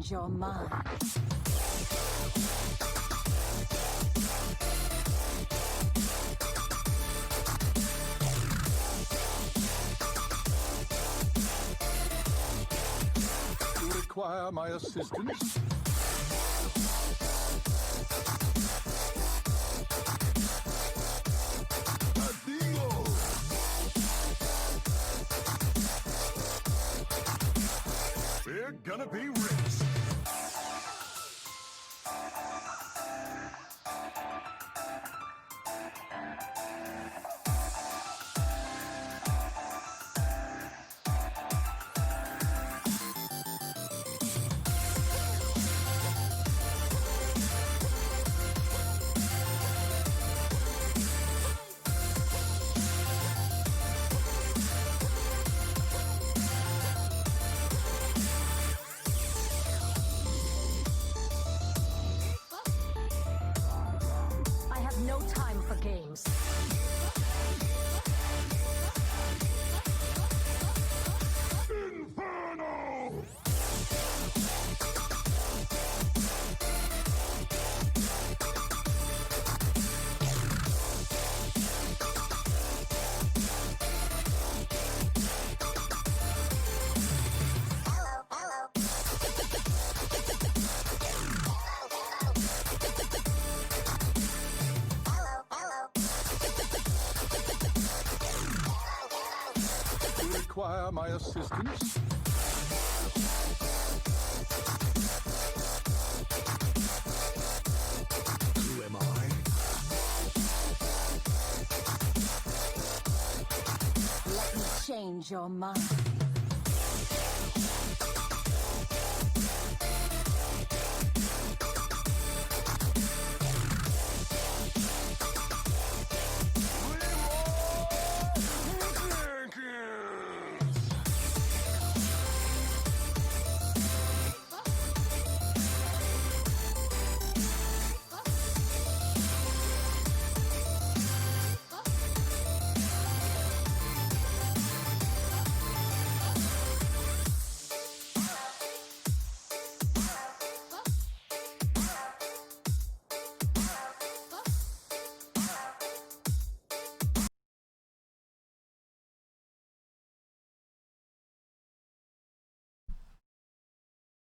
change your mind. You require my assistance? Adigo! We're gonna be rich. I have no time for games. Inferno! You require my assistance? Who am I? Let me change your mind.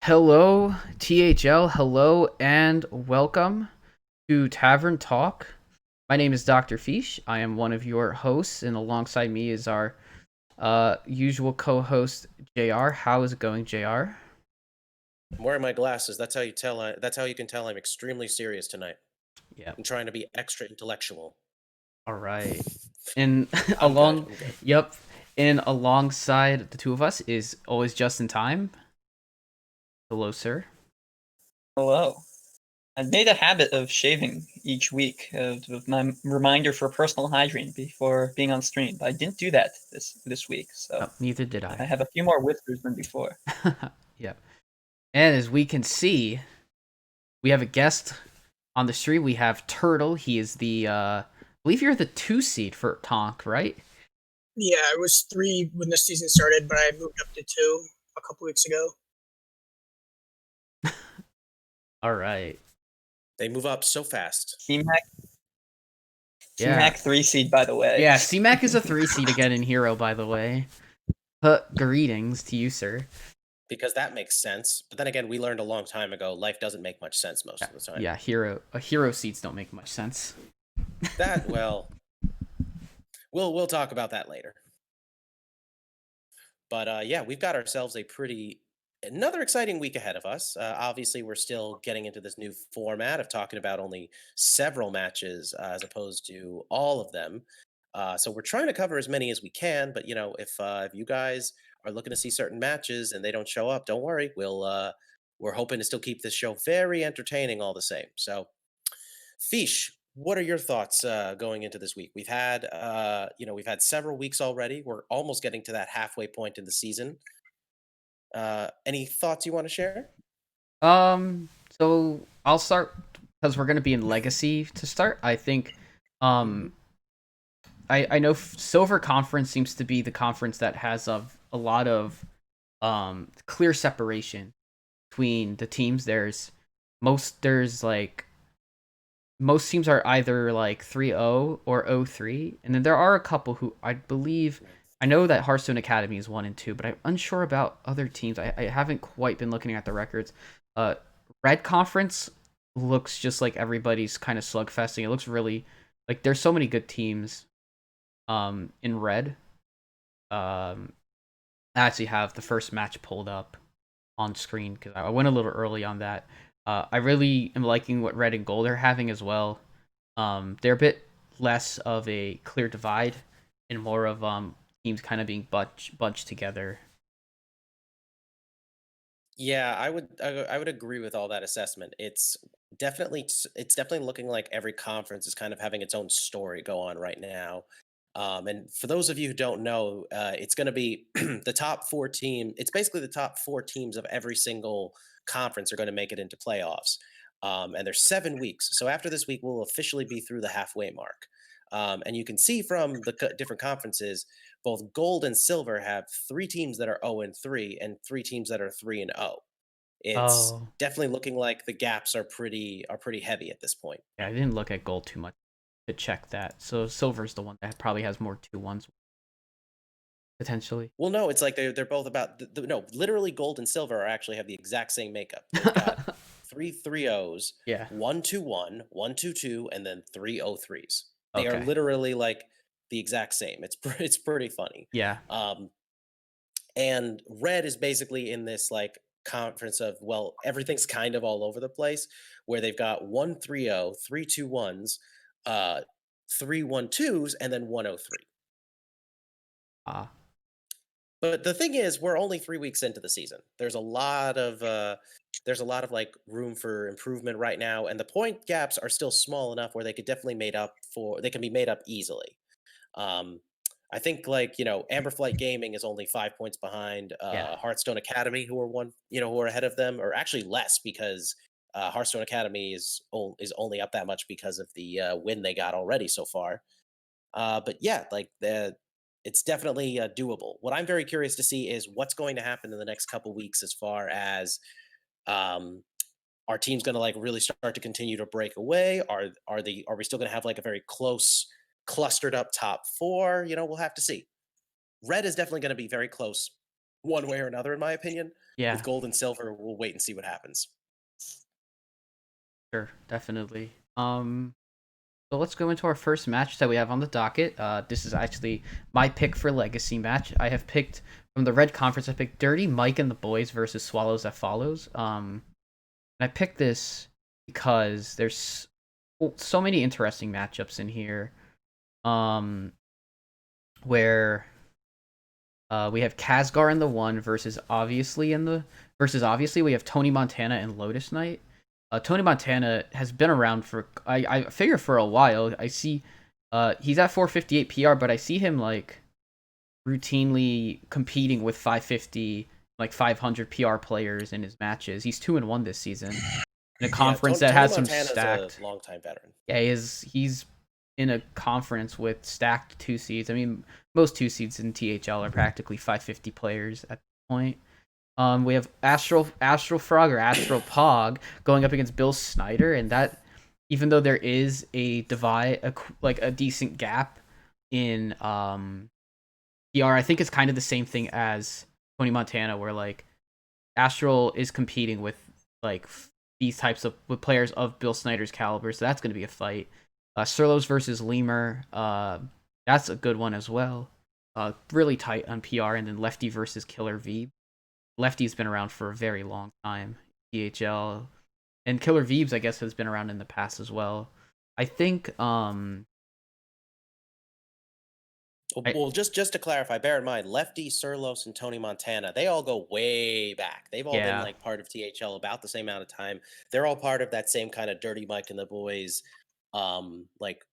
Hello, THL, hello, and welcome to Tavern Talk. My name is Doctorfeesh. I am one of your hosts, and alongside me is our usual co-host, JR. How is it going, JR? I'm wearing my glasses. That's how you tell. That's how you can tell I'm extremely serious tonight. Yeah. I'm trying to be extra intellectual. All right. And I'm good. yep. And alongside the two of us is always just in time. Hello, sir. Hello. I've made a habit of shaving each week of my reminder for personal hygiene before being on stream, but I didn't do that this week, so Oh, neither did I I. have a few more whiskers than before. Yep. And as we can see, we have a guest on the stream. We have Turtle. He is the, I believe you're the 2 seed for Tonk, right? Yeah, I was 3 when the season started, but I moved up to 2 a couple weeks ago. All right. They move up so fast. C-Mac Yeah. 3 seed, by the way. Yeah, C-Mac is a 3 seed again in Hero, by the way. Greetings to you, sir. Because that makes sense. But then again, we learned a long time ago, life doesn't make much sense most of the time. Yeah, hero seeds don't make much sense. That, well, we'll talk about that later. But yeah, we've got ourselves another exciting week ahead of us. Obviously, we're still getting into this new format of talking about only several matches as opposed to all of them. So we're trying to cover as many as we can. But if you guys are looking to see certain matches and they don't show up, don't worry. We're hoping to still keep this show very entertaining all the same. So, Fish, what are your thoughts going into this week? We've had several weeks already. We're almost getting to that halfway point in the season. Any thoughts you want to share? So I'll start because we're gonna be in Legacy to start. I think, I know Silver Conference seems to be the conference that has a lot of clear separation between the teams. There's like most teams are either like 3-0 or 0-3, and then there are a couple who I know that Hearthstone Academy is 1-2, but I'm unsure about other teams. I haven't quite been looking at the records. Red Conference looks just like everybody's kind of slugfesting. It looks really like there's so many good teams in Red. I actually have the first match pulled up on screen because I went a little early on that. I really am liking what Red and Gold are having as well. They're a bit less of a clear divide and more of teams kind of being bunched together. Yeah, I would agree with all that assessment. It's definitely looking like every conference is kind of having its own story go on right now. And for those of you who don't know, it's going to be the top four team. It's basically the top four teams of every single conference are going to make it into playoffs. And there's 7 weeks. So after this week, we'll officially be through the halfway mark. And you can see from the different conferences, both gold and silver have three teams that are 0-3 and three teams that are 3-0. It's Oh, definitely looking like the gaps are pretty heavy at this point. yeah, I didn't look at Gold too much to check that. So Silver's the one that probably has more 2-1s potentially. Well, no, it's like they're both about no, literally gold and silver are actually have the exact same makeup. They've got three 3-0s, Yeah. 1-2-1, 1-2-2, and then 3-0-3s. They are Okay. literally like the exact same. It's pretty funny. Yeah. And red is basically in this like conference of, well, everything's kind of all over the place, where they've got 1-3-0, 3-2-1s, 3-1-2s, and then 1-0-3. Ah. But the thing is, we're only 3 weeks into the season. There's a lot of like room for improvement right now, and the point gaps are still small enough where they can be made up easily. Um, I think like Amber Flight Gaming is only 5 points behind Yeah. Hearthstone Academy, who are ahead of them, or actually less because Hearthstone Academy is only up that much because of the win they got already so far. But yeah, like it's definitely doable. What I'm very curious to see is what's going to happen in the next couple weeks as far as um, our team's going to like really start to continue to break away. Are we still going to have like a very close, clustered up top four? We'll have to see. Red is definitely going to be very close, one way or another, in my opinion. With Yeah. gold and silver, we'll wait and see what happens. Sure. Definitely. So let's go into our first match that we have on the docket. This is actually my pick for Legacy match. I have picked from the Red Conference. I picked Dirty Mike and the Boys versus Swallows That Follows. And I picked this because there's so many interesting matchups in here. Where we have Khazgar in the one versus obviously we have Tony Montana and Lotus Knight. Tony Montana has been around for I figure for a while. I see he's at 458 PR, but I see him like routinely competing with 550 like 500 PR players in his matches. He's 2-1 this season in a conference that Tony has some Montana's stacked. a longtime veteran. Yeah, he's in a conference with stacked 2 seeds. I mean, most 2 seeds in THL are practically 550 players at the point. We have Astral Frog or Astral Pog going up against Bill Snyder, and that even though there is a divide, like a decent gap in PR, I think it's kind of the same thing as Tony Montana, where like Astral is competing with like these types of with players of Bill Snyder's caliber, so that's going to be a fight. Surlos versus Lemur, that's a good one as well. Really tight on PR, and then Lefty versus Killer V. Lefty's been around for a very long time, DHL, and Killer Veebs, I guess, has been around in the past as well. I think. Well, just to clarify, bear in mind, Lefty, Surlos, and Tony Montana, they all go way back. They've all been like part of THL about the same amount of time. They're all part of that same kind of Dirty Mike and the Boys, like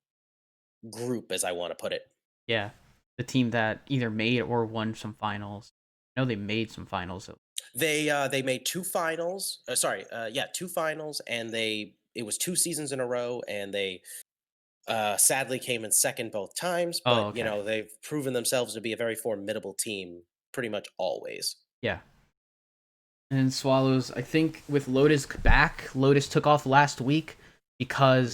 group, as I want to put it. Yeah, the team that either made or won some finals. I know they made some finals. They made 2 finals. 2 finals, and it was 2 seasons in a row, and they sadly came in second both times. But okay. they've proven themselves to be a very formidable team pretty much always. Yeah. And Swallows, I think with Lotus back, Lotus took off last week because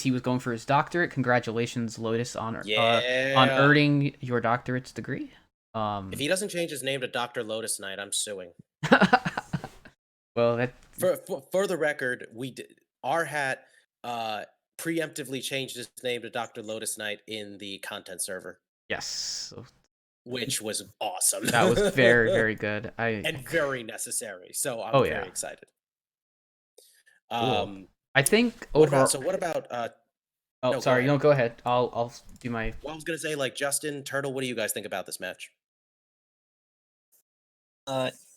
he was going for his doctorate. Congratulations, Lotus, on Yeah. earning your doctorate's degree. If he doesn't change his name to Dr. Lotus Knight, I'm suing. Well, that For the record, our hat preemptively changed his name to Dr. Lotus Knight in the content server, yes, so which was awesome. that was very very good. And very necessary. So I'm Oh, very yeah. excited. Cool. I think What overall. about Oh, no, go sorry. ahead. No, go ahead. I'll do my. Well, I was gonna say, like, Justin, Turtle, what do you guys think about this match?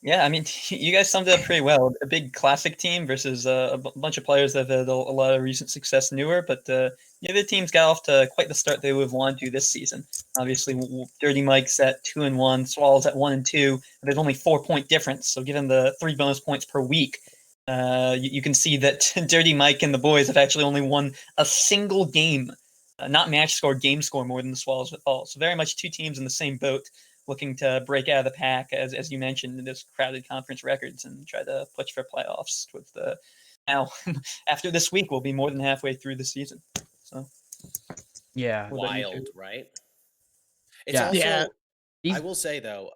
Yeah, I mean, you guys summed it up pretty well. A big classic team versus a bunch of players that have had a lot of recent success newer, but the teams got off to quite the start they would have wanted to this season. Obviously, Dirty Mike's at 2-1, Swallows at 1-2, and there's only 4-point difference. So given the 3 bonus points per week, you can see that Dirty Mike and the boys have actually only won a single game, not match score, game score more than the Swallows at all. So very much two teams in the same boat, looking to break out of the pack, as you mentioned, in this crowded conference records and try to push for playoffs. With the now, after this week, we'll be more than halfway through the season. So, Yeah. what about you two? Wild, right? It's Yeah. also. Yeah. I will say though.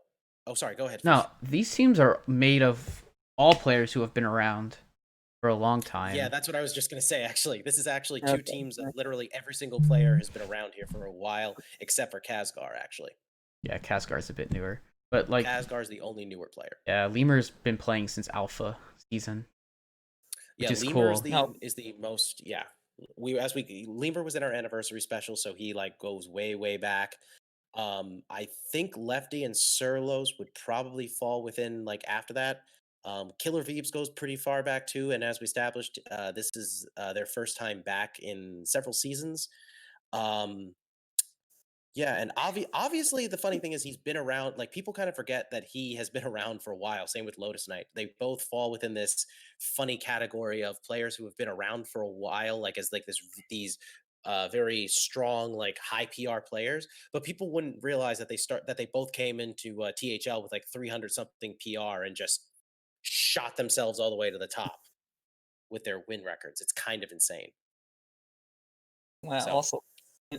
Oh, sorry. Go ahead. No, Fish. these teams are made of all players who have been around for a long time. Yeah, that's what I was just gonna say. Actually, this is actually two Okay. teams that literally every single player has been around here for a while, except for Khazgar. Actually, Yeah, Kasgar's a bit newer, but like Khazgar is the only newer player. yeah, Lemur's been playing since Alpha season. Yeah, is Lemur cool. is the most. Yeah, Lemur was in our anniversary special, so he like goes way back. I think Lefty and Surlos would probably fall within like after that. Killer Veebs goes pretty far back too, and as we established, this is their first time back in several seasons. Um, yeah, and obviously the funny thing is he's been around. Like people kind of forget that he has been around for a while. Same with Lotus Knight. They both fall within this funny category of players who have been around for a while, like as like these very strong, like high PR players. But people wouldn't realize that they both came into THL with like 300 something PR and just shot themselves all the way to the top with their win records. It's kind of insane. Wow. So- Also,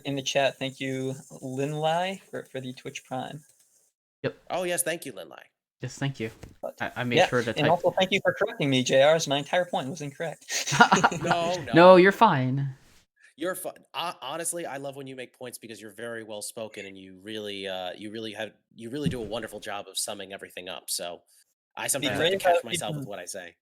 in the chat, thank you, Linlai, for the Twitch Prime. Oh yes, thank you, Linlai. Yes, thank you. But, I made yeah, sure to and type. also thank you for correcting me, JR, as my entire point was incorrect. No, No, you're fine. You're fun. Honestly, I love when you make points because you're very well spoken and you really do a wonderful job of summing everything up. So I sometimes have to great if catch I myself with even- what I say.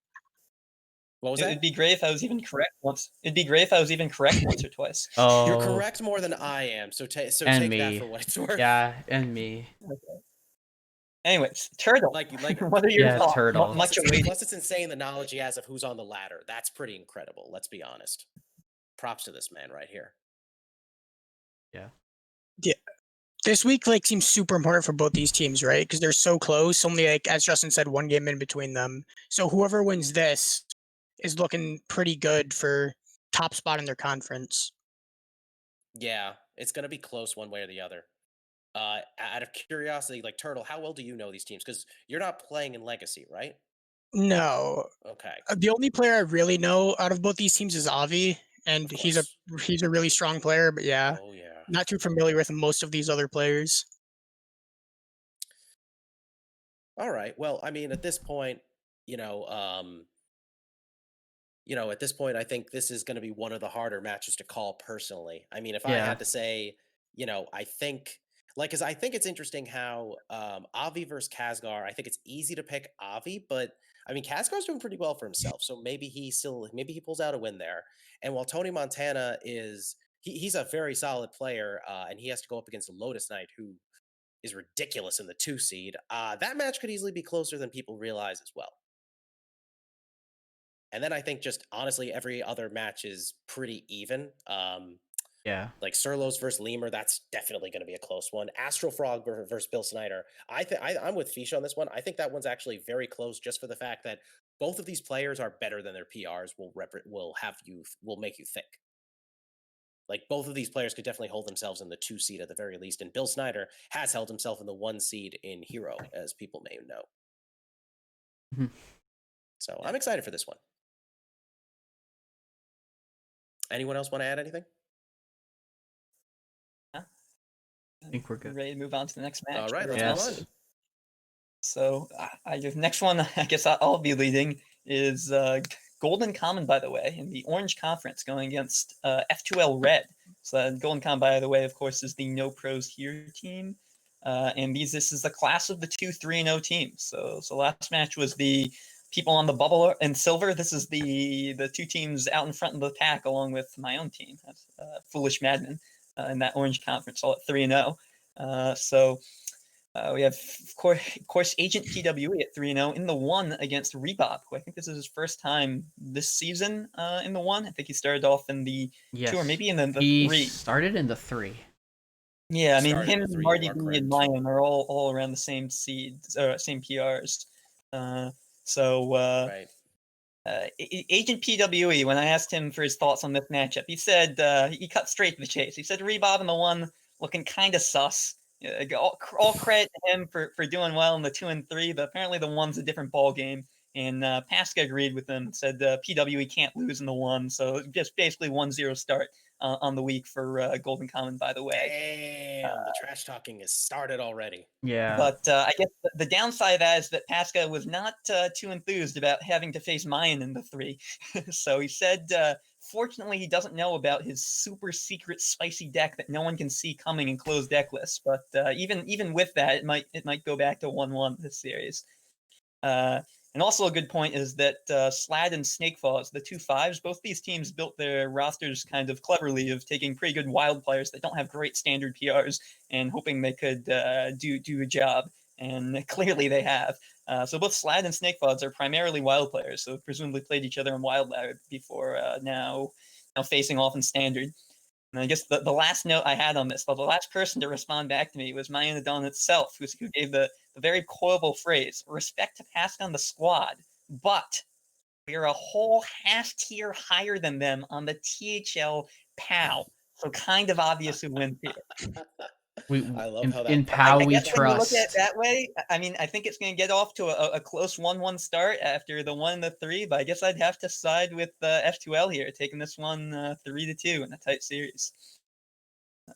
What was It'd that? be great if I was even correct once. It'd be great if I was even correct once or twice. Oh, You're correct more than I am. So and take me. that for what it's worth. Yeah, and me. Anyways, Turtle. Like What are your Yeah, thoughts? Turtle. Much awaited. plus it's insane the knowledge he has of who's on the ladder. That's pretty incredible. Let's be honest. Props to this man right here. This week like seems super important for both these teams, right? Because they're so close. Only like as Justin said, one game in between them. So whoever wins this is looking pretty good for top spot in their conference. Yeah, it's gonna be close one way or the other. Out of curiosity, like Turtle, how well do you know these teams? Because you're not playing in Legacy, right? No, Okay. the only player I really know out of both these teams is Avi, and Of he's a really strong player. But yeah, Oh yeah. not too familiar with most of these other players. All right. Well, I mean, at this point, at this point, I think this is going to be one of the harder matches to call personally. I mean, if I Yeah. had to say, I think, because I think it's interesting how Avi versus Khazgar. I think it's easy to pick Avi, but I mean, Khazgar's doing pretty well for himself, so maybe he pulls out a win there. And while Tony Montana he's a very solid player, and he has to go up against Lotus Knight, who is ridiculous in the 2 seed. That match could easily be closer than people realize as well. And then I think just honestly, every other match is pretty even. Yeah. Like Surlos versus Lemur, that's definitely going to be a close one. Astral Frog versus Bill Snyder. I'm with Fish on this one. I think that one's actually very close, just for the fact that both of these players are better than their PRs. Will make you think. Like both of these players could definitely hold themselves in the 2 seed at the very least, and Bill Snyder has held himself in the 1 seed in Hero, as people may know. Mhm. So I'm excited for this one. Anyone else want to add anything? I think we're good. Ready to move on to the next match. All right, let's Everyone move Yes. on. So the next one, I guess I'll be leading, is Golden Common, by the way, in the Orange Conference, going against F2L Red. So Golden Common, by the way, of course, is the No Pros Here team. And this is the class of the 2-3-0 teams. So last match was the people on the bubble and silver. This is the two teams out in front of the pack, along with my own team, Foolish Madmen, in that Orange Conference, all at 3-0. We have, of course, Agent PWE at 3-0 in the 1 against Rebob, who I think this is his first time this season in the 1. I think he started off in the 2 or maybe in the He 3. started in the 3. Yeah, I mean, Started him in the and 3, Marty you are B and correct. Mayan are all around the same seeds, or same PRs. Right. Agent PWE, when I asked him for his thoughts on this matchup, he said he cut straight to the chase. He said Rebob in the 1 looking kind of sus. All credit to him for doing well in the 2 and 3, but apparently the 1's a different ball game. And Pasca agreed with him and said PWE can't lose in the 1, so just basically 1-0 start on the week for Golden Common, by the way. Damn, the trash talking has started already. Yeah. But I guess the downside of that is that Pasca was not too enthused about having to face Mayan in the 3. So he said, fortunately, he doesn't know about his super secret spicy deck that no one can see coming in closed deck lists. But even with that, it might go back to 1-1 this series. And also a good point is that Slad and Snakefalls, the 2 5s, both these teams built their rosters kind of cleverly of taking pretty good wild players that don't have great standard PRs and hoping they could do a job. And clearly they have. So both Slad and Snakefalls are primarily wild players, so presumably played each other in Wild Ladder before now facing off in standard. And I guess the last note I had on this, the last person to respond back to me was Mayan Adon itself, who gave the very quotable phrase, respect to Pasca on the squad, but we are a whole half tier higher than them on the THL POW. So kind of obvious who wins here. I love how that in played POW I we guess when you look at it trust. that way, I mean, I think it's going to get off to a close 1-1 start after the 1 and the 3, but I guess I'd have to side with F2L here, taking this one 3-2 in a tight series.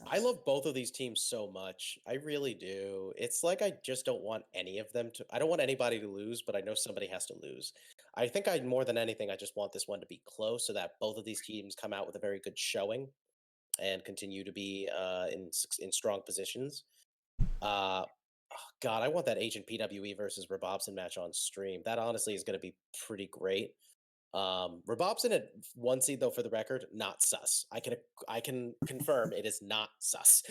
I love both of these teams so much. I really do. It's like I just don't want any of them to. I don't want anybody to lose, but I know somebody has to lose. I think more than anything, I just want this one to be close so that both of these teams come out with a very good showing and continue to be in strong positions. Uh, God, I want that Agent PWE versus Rabobson match on stream. That honestly is going to be pretty great. Rabobson at 1 seed though, for the record, not sus. I can confirm it is not sus.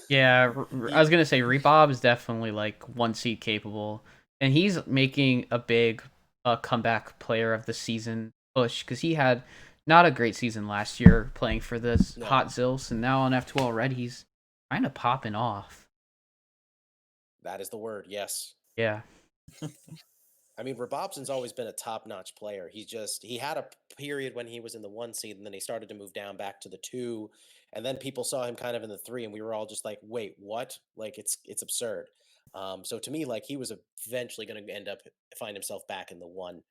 Yeah, I He, was gonna say Rebob is definitely like 1 seed capable, and he's making a big comeback player of the season push because he had not a great season last year playing for this no, Hot Zills, and now on F2 already he's kind of popping off. that is the word. Yes. Yeah, I mean, Rabobson's always been a top-notch player. He had a period when he was in the 1 seed, and then he started to move down back to the 2, and then people saw him kind of in the 3, and we were all just like, "Wait, what?" Like it's absurd. So to me, like he was eventually going to end up find himself back in the 1.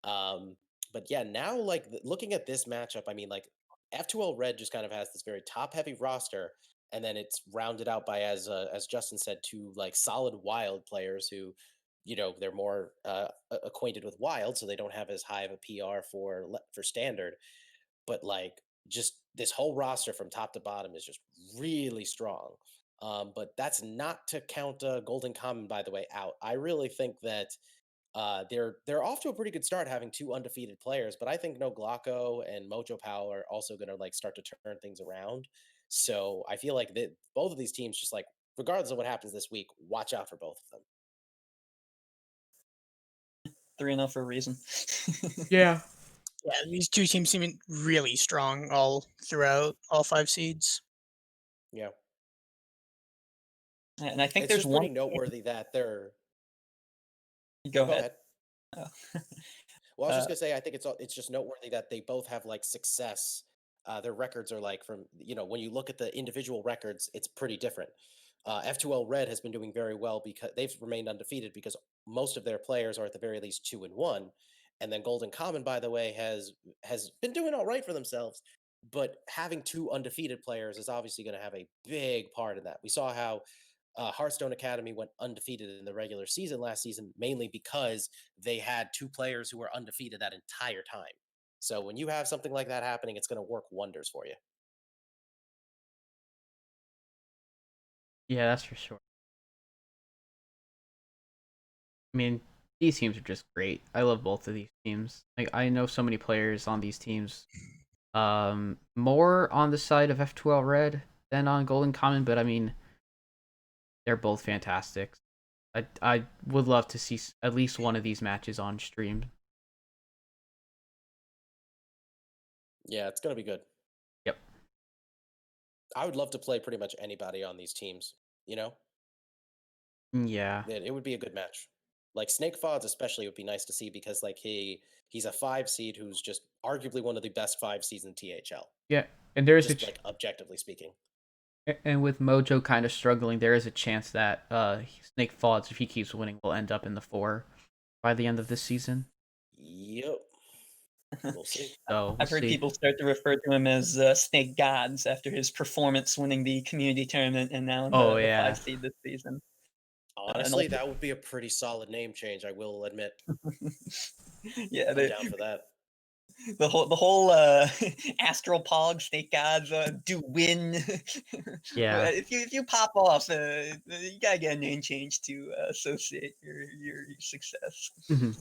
Um, but yeah, now like looking at this matchup, I mean, like F2L Red just kind of has this very top-heavy roster, and then it's rounded out by, as Justin said, 2 like solid wild players who, they're more acquainted with wild, so they don't have as high of a PR for standard. But like just this whole roster from top to bottom is just really strong. But that's not to count Golden Common, by the way, out. I really think that they're off to a pretty good start, having 2 undefeated players, but I think No Glocko and Mojo Pow are also going to like start to turn things around. So I feel like that both of these teams, just like regardless of what happens this week, watch out for both of them. 3-0 for a reason. yeah. Yeah, these two teams seem really strong all throughout all 5 seeds. Yeah, And I think it's there's just one. pretty noteworthy that they're. Go Go ahead. ahead. Oh. Well, I was just gonna say, I think it's just noteworthy that they both have like success. Their records are like when you look at the individual records, it's pretty different. F2L Red has been doing very well because they've remained undefeated because most of their players are at the very least 2-1. And then Golden Common, by the way, has been doing all right for themselves. But having two undefeated players is obviously going to have a big part in that. We saw how Hearthstone Academy went undefeated in the regular season last season, mainly because they had two players who were undefeated that entire time. So when you have something like that happening, it's going to work wonders for you. Yeah, that's for sure. I mean, these teams are just great. I love both of these teams. Like, I know so many players on these teams. More on the side of F2L Red than on Golden Common, but I mean, they're both fantastic. I would love to see at least one of these matches on stream. Yeah, it's going to be good. Yep. I would love to play pretty much anybody on these teams, you know? Yeah. It would be a good match. Like Snake Fods especially would be nice to see because like he's a 5 seed who's just arguably one of the best 5 seeds in THL. Yeah, and there's just like objectively speaking. And with Mojo kind of struggling, there is a chance that Snake Fods, if he keeps winning, will end up in the 4 by the end of this season. Yep. We'll see. So I've heard people start to refer to him as Snake Gods after his performance winning the community tournament and now in the 5 seed this season. Honestly, that would be a pretty solid name change, I will admit. Yeah, I'm down for that. The whole Astral Pog Snake Gods do win. Yeah. If you pop off, you gotta get a name change to associate your success. Mm-hmm.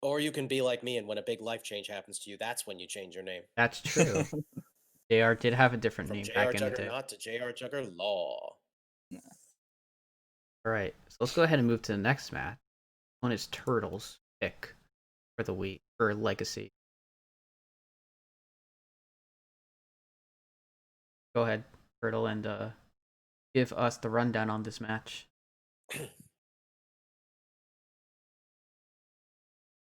Or you can be like me, and when a big life change happens to you, that's when you change your name. That's true. JR did have a different From name JR back in the day. Juggernaut to JRJuggerlaw. Yeah. All right, so let's go ahead and move to the next match. One is Turtle's pick for the week for Legacy. Go ahead, Turtle, and give us the rundown on this match.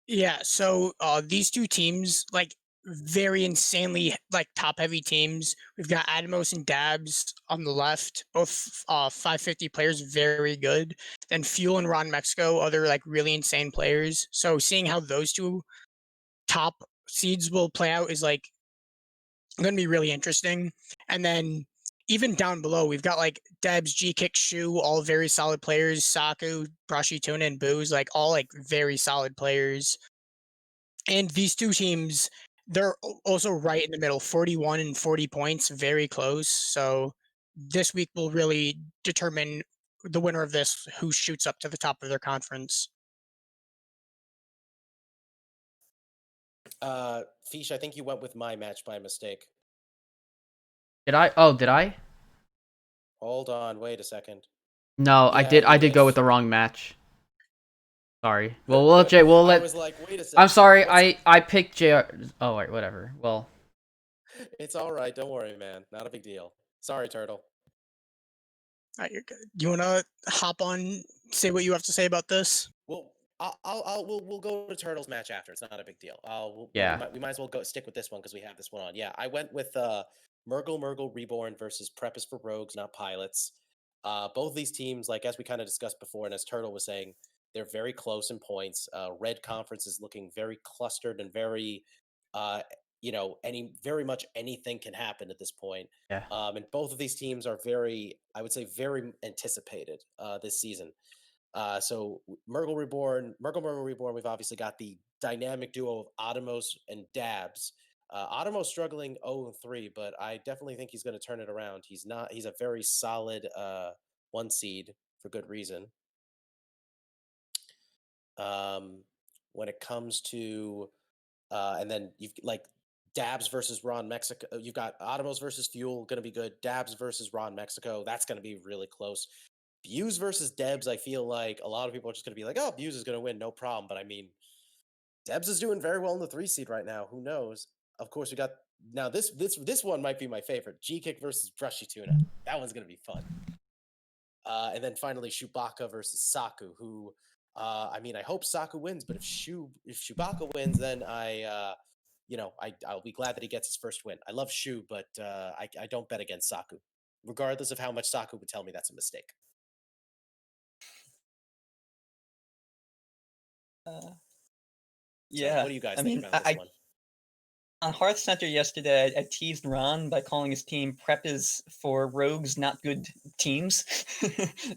Yeah, so these two teams, like, very insanely like top heavy teams. We've got Atmos and Dabs on the left, both 550 players, very good. Then Fuel and Ron Mexico, other like really insane players. So seeing how those two top seeds will play out is like going to be really interesting. And then even down below, we've got like Debs, G Kick, Shu, all very solid players. Saku, Brushy Tuna, and Booze, like all like very solid players. And these two teams, they're also right in the middle, 41 and 40 points, very close. So this week will really determine the winner of this, who shoots up to the top of their conference. Feesh, I think you went with my match by mistake. Did I? Oh, did I? Hold on, wait a second. No, Yeah, I did go with the wrong match. Sorry. Well, we'll let. I was like, wait a second. I'm sorry. I picked JR. Oh, wait, whatever. Well, it's all right. Don't worry, man. Not a big deal. Sorry, Turtle. All right, you're good. You want to hop on, say what you have to say about this? Well, we'll go to Turtle's match after. It's not a big deal. Yeah. We might as well stick with this one because we have this one on. Yeah, I went with Murgle Reborn versus Prep is for Rogues, not Pilots. Both of these teams, like as we kind of discussed before, and as Turtle was saying, they're very close in points. Red Conference is looking very clustered and very, very much anything can happen at this point. Yeah. And both of these teams are very, I would say, very anticipated this season. So Murgle Reborn, we've obviously got the dynamic duo of Atomos and Dabs. Atomos struggling 0-3, but I definitely think he's going to turn it around. He's a very solid 1 seed for good reason. When it comes to, and then you've like Dabs versus Ron Mexico, you've got Atomos versus Fuel, going to be good. Dabs versus Ron Mexico, that's going to be really close. Buse versus Debs, I feel like a lot of people are just going to be like, oh, Buse is going to win, no problem. But I mean, Debs is doing very well in the 3 seed right now. Who knows? Of course, we got now this one might be my favorite. G Kick versus Brushy Tuna. That one's going to be fun. And then finally, Chewbacca versus Saku, who, I mean, I hope Saku wins, but if Chewbacca wins, then I'll be glad that he gets his first win. I love Shu, but I don't bet against Saku. regardless of how much Saku would tell me that's a mistake. So Yeah, what do you guys I think mean, about this one? on Hearth Center yesterday, I teased Ron by calling his team "Prep is for rogues, not good teams,"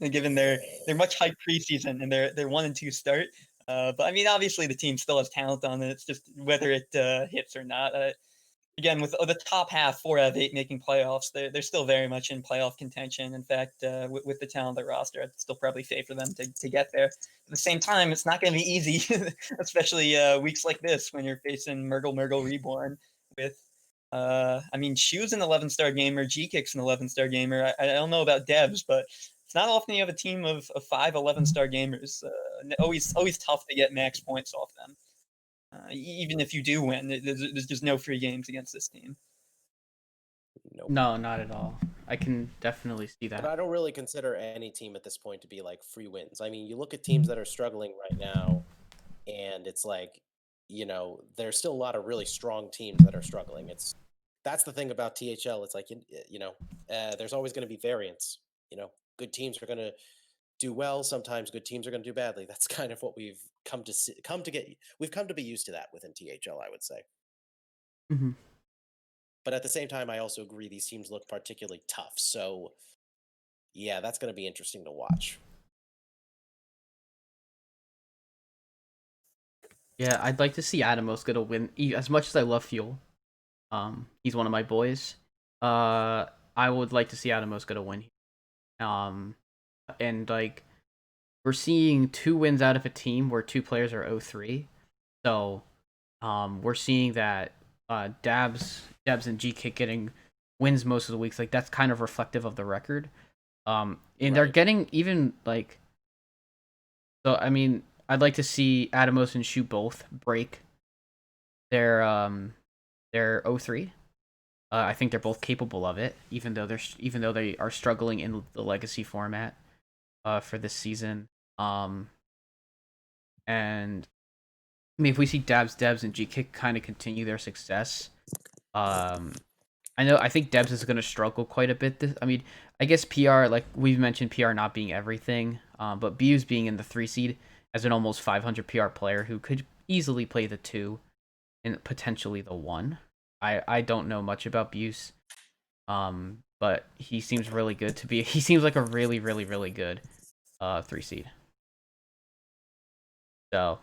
given their much hyped preseason and their 1 and 2 start. But I mean, obviously the team still has talent on it. It's just whether it hits or not. Again, with the top half, 4 out of 8 making playoffs, they're still very much in playoff contention. In fact, with the talent of their roster, I'd still probably favor them to get there. At the same time, it's not going to be easy, especially weeks like this when you're facing Murgle Reborn with, I mean, Shu's an 11-star gamer, G-Kick's an 11-star gamer. I don't know about Devs, but it's not often you have a team of 5 11-star gamers. Always tough to get max points off them. Even if you do win, there's just no free games against this team. Nope. No, not at all. I can definitely see But that. I don't really consider any team at this point to be like free wins. I mean, you look at teams that are struggling right now, and it's like, there's still a lot of really strong teams that are struggling. That's the thing about THL. It's like, there's always going to be variance. Good teams are going to do well. Sometimes good teams are going to do badly. That's kind of what we've come to be used to that within THL, I would say. Mm-hmm. But at the same time, I also agree these teams look particularly tough. So, yeah, that's going to be interesting to watch. Yeah, I'd like to see Atomos get a win. As much as I love Fuel, he's one of my boys. I would like to see Atomos get a win. And like we're seeing 2 wins out of a team where 2 players are 0-3. So, we're seeing that Dabs and G-Kick getting wins most of the weeks. Like that's kind of reflective of the record. And they're getting even like. So I mean, I'd like to see Atomos and Shu both break their 0-3. I think they're both capable of it, even though they are struggling in the legacy format for this season. And I mean, if we see Dabs, and G-Kick kind of continue their success, I think Debs is going to struggle quite a bit. I mean, I guess PR, like we've mentioned, PR not being everything, but Buse being in the 3 seed as an almost 500 PR player who could easily play the 2 and potentially the 1. I don't know much about Buse, but he seems really good to be. He seems like a really, really, really good 3 seed. So,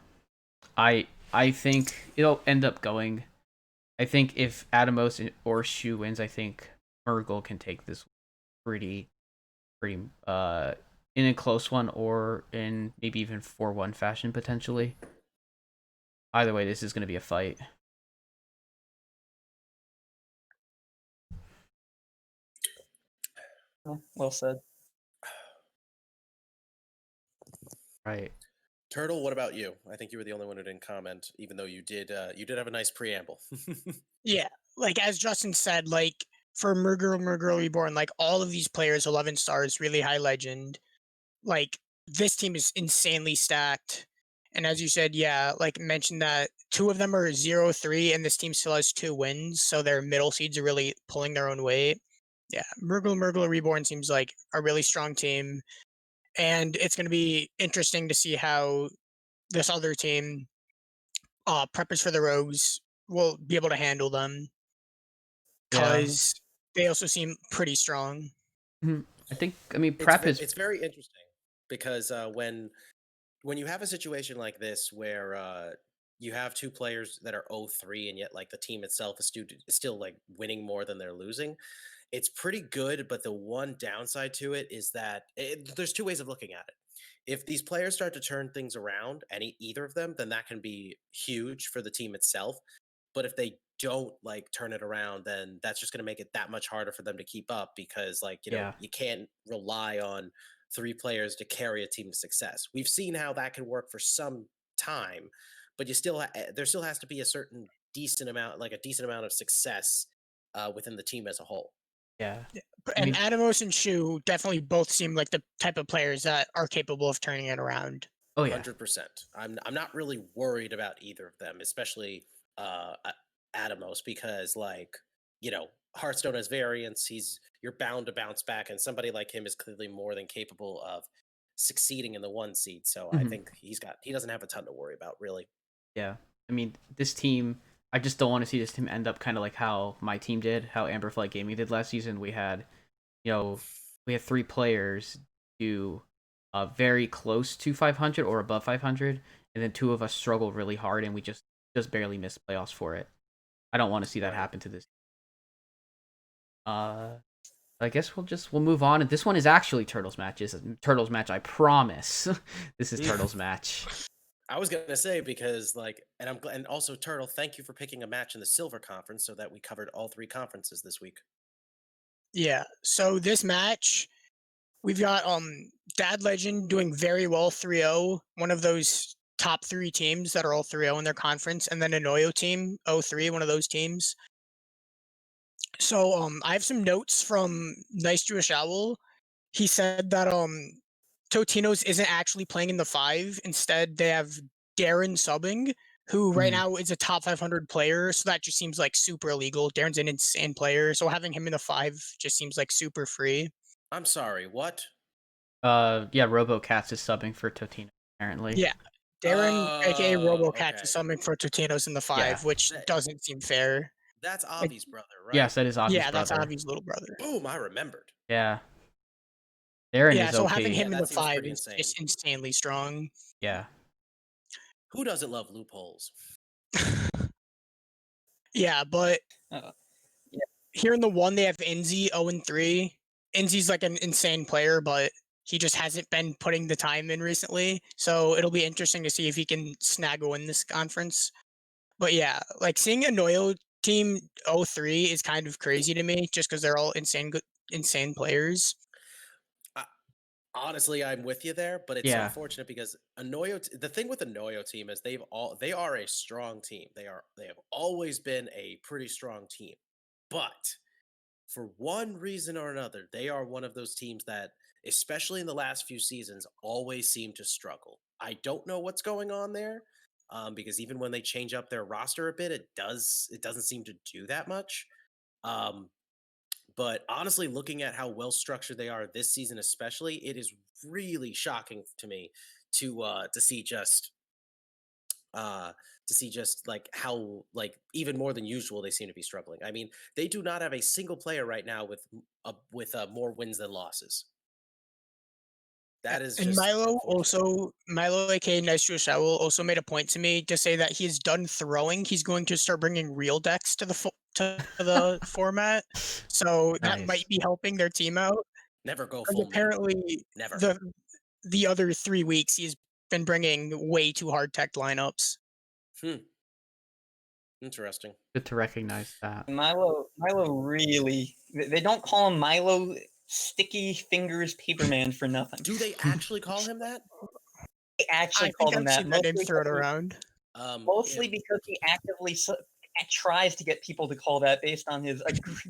I think it'll end up going. I think if Atomos or Shu wins, I think Murgle can take this pretty in a close one or in maybe even 4-1 fashion potentially. Either way, this is going to be a fight. Well said. Right. Turtle, what about you? I think you were the only one who didn't comment, even though you did have a nice preamble. Yeah, like as Justin said, like for Murgle Reborn, like all of these players, 11 stars, really high legend. Like this team is insanely stacked. And as you said, yeah, like mentioned that 2 of them are 0-3 and this team still has 2 wins. So their middle seeds are really pulling their own weight. Yeah, Murgle Reborn seems like a really strong team. And it's going to be interesting to see how this other team, Preppers for the Rogues, will be able to handle them. Yeah. Because they also seem pretty strong. I mean, Prep is. It's very interesting because when you have a situation like this where you have 2 players that are 0-3 and yet like the team itself is still like winning more than they're losing, it's pretty good. But the one downside to it is that there's 2 ways of looking at it. If these players start to turn things around, either of them, then that can be huge for the team itself. But if they don't like turn it around, then that's just going to make it that much harder for them to keep up because you can't rely on 3 players to carry a team to success. We've seen how that can work for some time, but there still has to be a decent amount of success within the team as a whole. Yeah. And Atomos and Shu definitely both seem like the type of players that are capable of turning it around. Oh yeah. 100%. I'm not really worried about either of them, especially Atomos, because Hearthstone has variants. You're bound to bounce back, and somebody like him is clearly more than capable of succeeding in the 1 seed. So I Mhm. think he doesn't have a ton to worry about, really. Yeah. I mean, this team, I just don't want to see this team end up kind of like how my team did, how Amberflight Gaming did last season. We had 3 players do very close to 500 or above 500, and then 2 of us struggle really hard, and we just barely missed playoffs for it. I don't want to see that Right. happen to this. I guess we'll move on. And this one is actually Turtles matches. Turtles match, I promise. This is Turtles match. I was gonna say because and also Turtle, thank you for picking a match in the Silver Conference so that we covered all 3 conferences this week. Yeah. So this match, we've got Dad Legend doing very well 3-0, one of those top 3 teams that are all 3-0 in their conference, and then Inoyo team 0-3, one of those teams. So I have some notes from Nice Jewish Owl. He said that Totino's isn't actually playing in the 5. Instead, they have Darren subbing, who right now is a top 500 player. So that just seems like super illegal. Darren's an insane player, so having him in the 5 just seems like super free. I'm sorry, what? Yeah, RoboCats is subbing for Totino apparently. Yeah, Darren, aka RoboCats, Okay. is subbing for Totino's in the 5, which doesn't seem fair. That's Avi's brother, right? Yes, that is Avi's Yeah, brother. that's Avi's little brother. Boom, I remembered. Yeah. Darren Yeah, is so OP. having him in that the seems 5 pretty is insane. just insanely strong. Yeah. Who doesn't love loopholes? Yeah, but Uh, here in the 1, they have Inzi 0-3. Inzi's like an insane player, but he just hasn't been putting the time in recently. So it'll be interesting to see if he can snag a win this conference. But yeah, like seeing a Noyo team 0-3 is kind of crazy to me, just because they're all insane players. Honestly, I'm with you there, but it's unfortunate because the thing with the Noyo team is they are a strong team. They have always been a pretty strong team. But for one reason or another, they are one of those teams that, especially in the last few seasons, always seem to struggle. I don't know what's going on there, because even when they change up their roster a bit, it doesn't seem to do that much. But honestly, looking at how well structured they are this season, especially, it is really shocking to me to see just like how like even more than usual they seem to be struggling. I mean, they do not have a single player right now with more wins than losses. That is And just Milo, aka Nice Jewish Owl, also made a point to me to say that he's done throwing. He's going to start bringing real decks to the format, so that might be helping their team out. Never go Because full. apparently, Never. the other 3 weeks he's been bringing way too hard tech lineups. Interesting. Good to recognize that. Milo really. They don't call him Milo Sticky Fingers Paperman for nothing. Do they actually call him that? They actually call him that. That name thrown around. Mostly because he actively tries to get people to call that based on his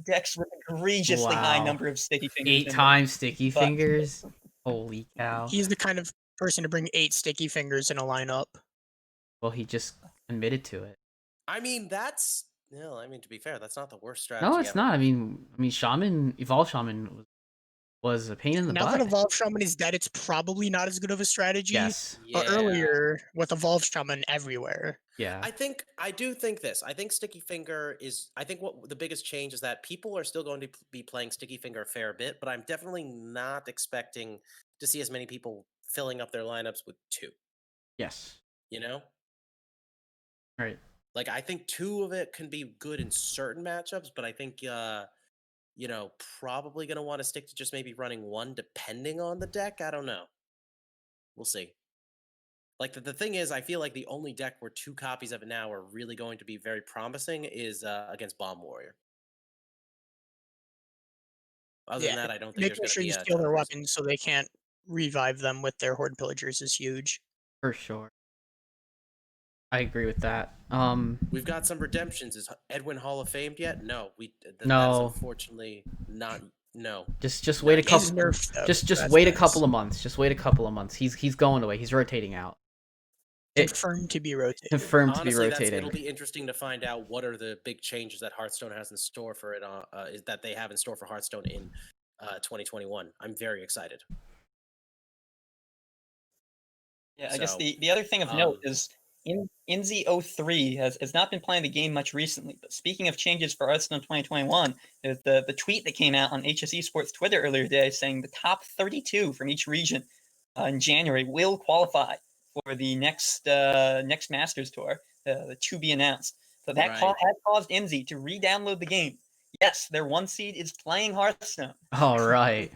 decks with egregiously high number of sticky fingers. 8 times sticky fingers. Holy cow! He's the kind of person to bring 8 sticky fingers in a lineup. Well, he just admitted to it. I mean, to be fair, that's not the worst strategy. No, it's not. I mean, Evolve Shaman was a pain in the butt. Now that Evolve Shaman is dead, it's probably not as good of a strategy. Yes. But earlier, with Evolve Shaman everywhere. Yeah. I do think this. I think Sticky Finger I think what the biggest change is that people are still going to be playing Sticky Finger a fair bit, but I'm definitely not expecting to see as many people filling up their lineups with 2. Yes. You know? Right. Like, I think 2 of it can be good in certain matchups, but I think, probably going to want to stick to just maybe running 1 depending on the deck. I don't know. We'll see. Like, the thing is, I feel like the only deck where 2 copies of it now are really going to be very promising is against Bomb Warrior. Other than that, I don't think making sure you steal their weapons so they can't revive them with their Horde Pillagers is huge. For sure. I agree with that. We've got some redemptions. Is Edwin Hall of Famed yet? No, no. That's unfortunately not. No. Just wait a couple. Just wait a couple of months. Just wait a couple of months. He's going away. He's rotating out. Confirmed to be rotated. confirmed to be Honestly, rotating. it'll be interesting to find out what are the big changes that Hearthstone has in store for it. Is that they have in store for Hearthstone in 2021. I'm very excited. Yeah, I guess So, the other thing of note um, is InZ03 has not been playing the game much recently. But speaking of changes for Hearthstone 2021, there's the tweet that came out on HS Esports Twitter earlier today saying the top 32 from each region in January will qualify for the next Masters Tour, to be announced. So that Right. has caused InZ to re-download the game. Yes, their 1 seed is playing Hearthstone. All right.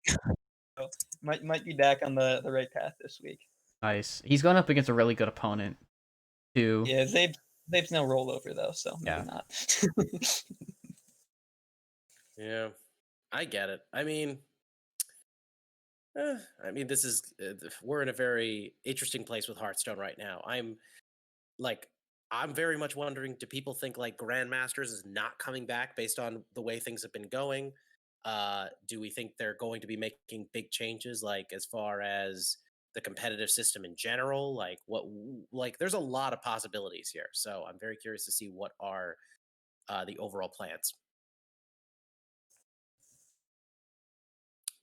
So might be back on the right path this week. Nice. He's going up against a really good opponent, too. Yeah, they've no rollover though, so maybe Yeah. not. yeah, I get it. I mean, this is we're in a very interesting place with Hearthstone right now. I'm very much wondering, do people think like Grandmasters is not coming back based on the way things have been going? Do we think they're going to be making big changes, like as far as the competitive system in general? Like there's a lot of possibilities here. So I'm very curious to see what are the overall plans.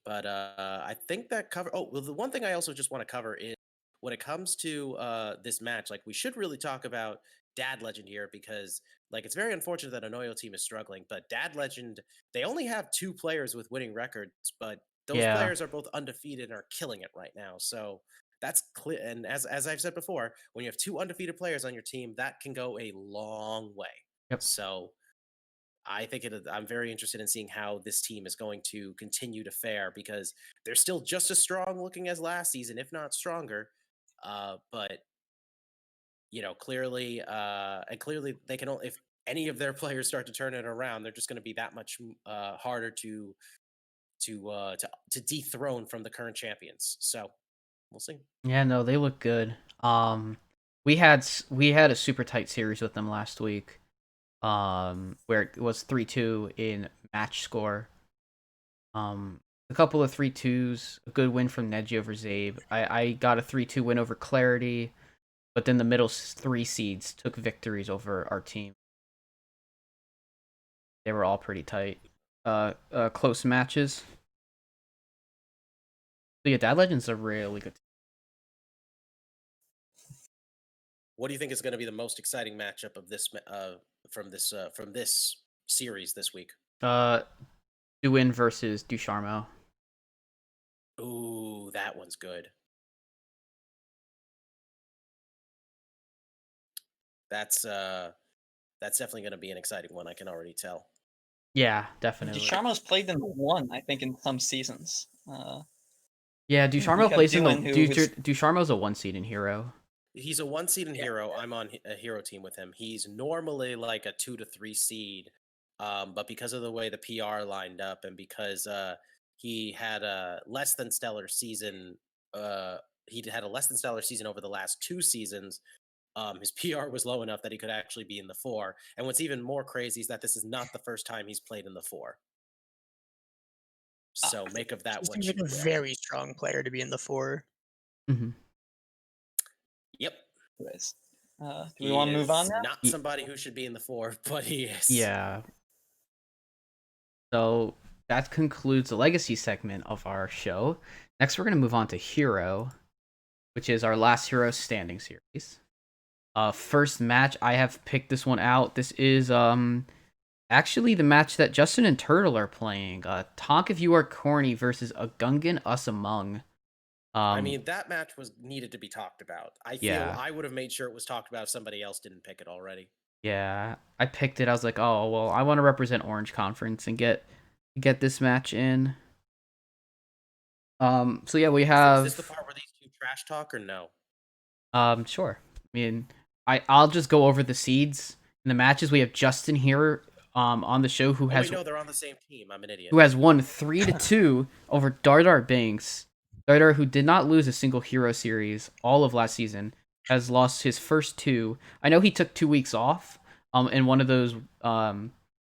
But I think that cover. Oh, well, the one thing I also just want to cover is when it comes to this match, like we should really talk about Dad Legend here because like it's very unfortunate that Anoyo team is struggling, but Dad Legend, they only have 2 players with winning records, but those Yeah. players are both undefeated and are killing it right now. So that's clear. And as I've said before, when you have 2 undefeated players on your team, that can go a long way. Yep. So I think I'm very interested in seeing how this team is going to continue to fare because they're still just as strong looking as last season, if not stronger. But clearly, and clearly they can only, if any of their players start to turn it around, they're just going to be that much harder to dethrone from the current champions. So we'll see. Yeah, no, they look good. We had a super tight series with them last week. Where it was 3-2 in match score. A couple of 3-2s, a good win from Neji over Zabe. I got a 3-2 win over Clarity, but then the middle 3 seeds took victories over our team. They were all pretty tight. Close matches. So yeah, Dad Legend's a really good team. What do you think is going to be the most exciting matchup of this from this series this week? Duin versus Ducharmo. Ooh, that one's good. That's definitely going to be an exciting one. I can already tell. Yeah, definitely. Ducharmo's played them 1, I think, in some seasons. Yeah, Ducharmo plays in the Duin, Ducharmo's a 1 seed in Hero. He's a 1 seed in Hero. I'm on a Hero team with him. He's normally like a 2 to 3 seed, but because of the way the PR lined up and because he had a less than stellar season, he had a less than stellar season over the last 2 seasons. His PR was low enough that he could actually be in the 4. And what's even more crazy is that this is not the first time he's played in the 4. So make of that He what seems you like a will. very strong player to be in the 4. Mm-hmm. Yep. Do we want to move on now? Not somebody who should be in the 4, but he is. Yeah. So that concludes the legacy segment of our show. Next, we're going to move on to Hero, which is our last Hero standing series. First match, I have picked this one out. This is actually the match that Justin and Turtle are playing. Tonk If You Are Corny versus a Gungan Us Among. I mean, that match was needed to be talked about. I feel Yeah. I would have made sure it was talked about if somebody else didn't pick it already. Yeah, I picked it. I was like, oh well, I want to represent Orange Conference and get this match in. So yeah, we have. Is this the part where these 2 trash talk or no? Sure. I mean, I'll just go over the seeds in the matches. We have Justin here, on the show who has. No, they're on the same team. I'm an idiot. Who has won 3-2 over Dardar Banks. Dardar, who did not lose a single Hero series all of last season, has lost his first 2. I know he took 2 weeks off. And one of those. I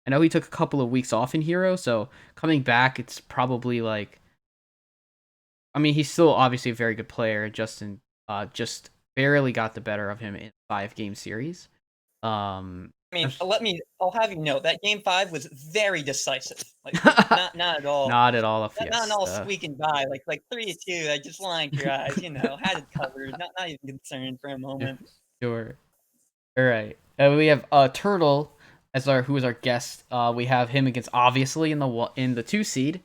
know he took a couple of weeks off in Hero, so coming back, it's probably like. I mean, he's still obviously a very good player. Justin just barely got the better of him in a 5-game series. I mean, I'll have you know that game 5 was very decisive. Like not at all. Not at all a Not all fiesta. squeaking by. Like 3-2. I just blind your eyes. Had it covered. Not even concerned for a moment. Sure. All right. We have Turtle as who is our guest. We have him against obviously in the 2 seed.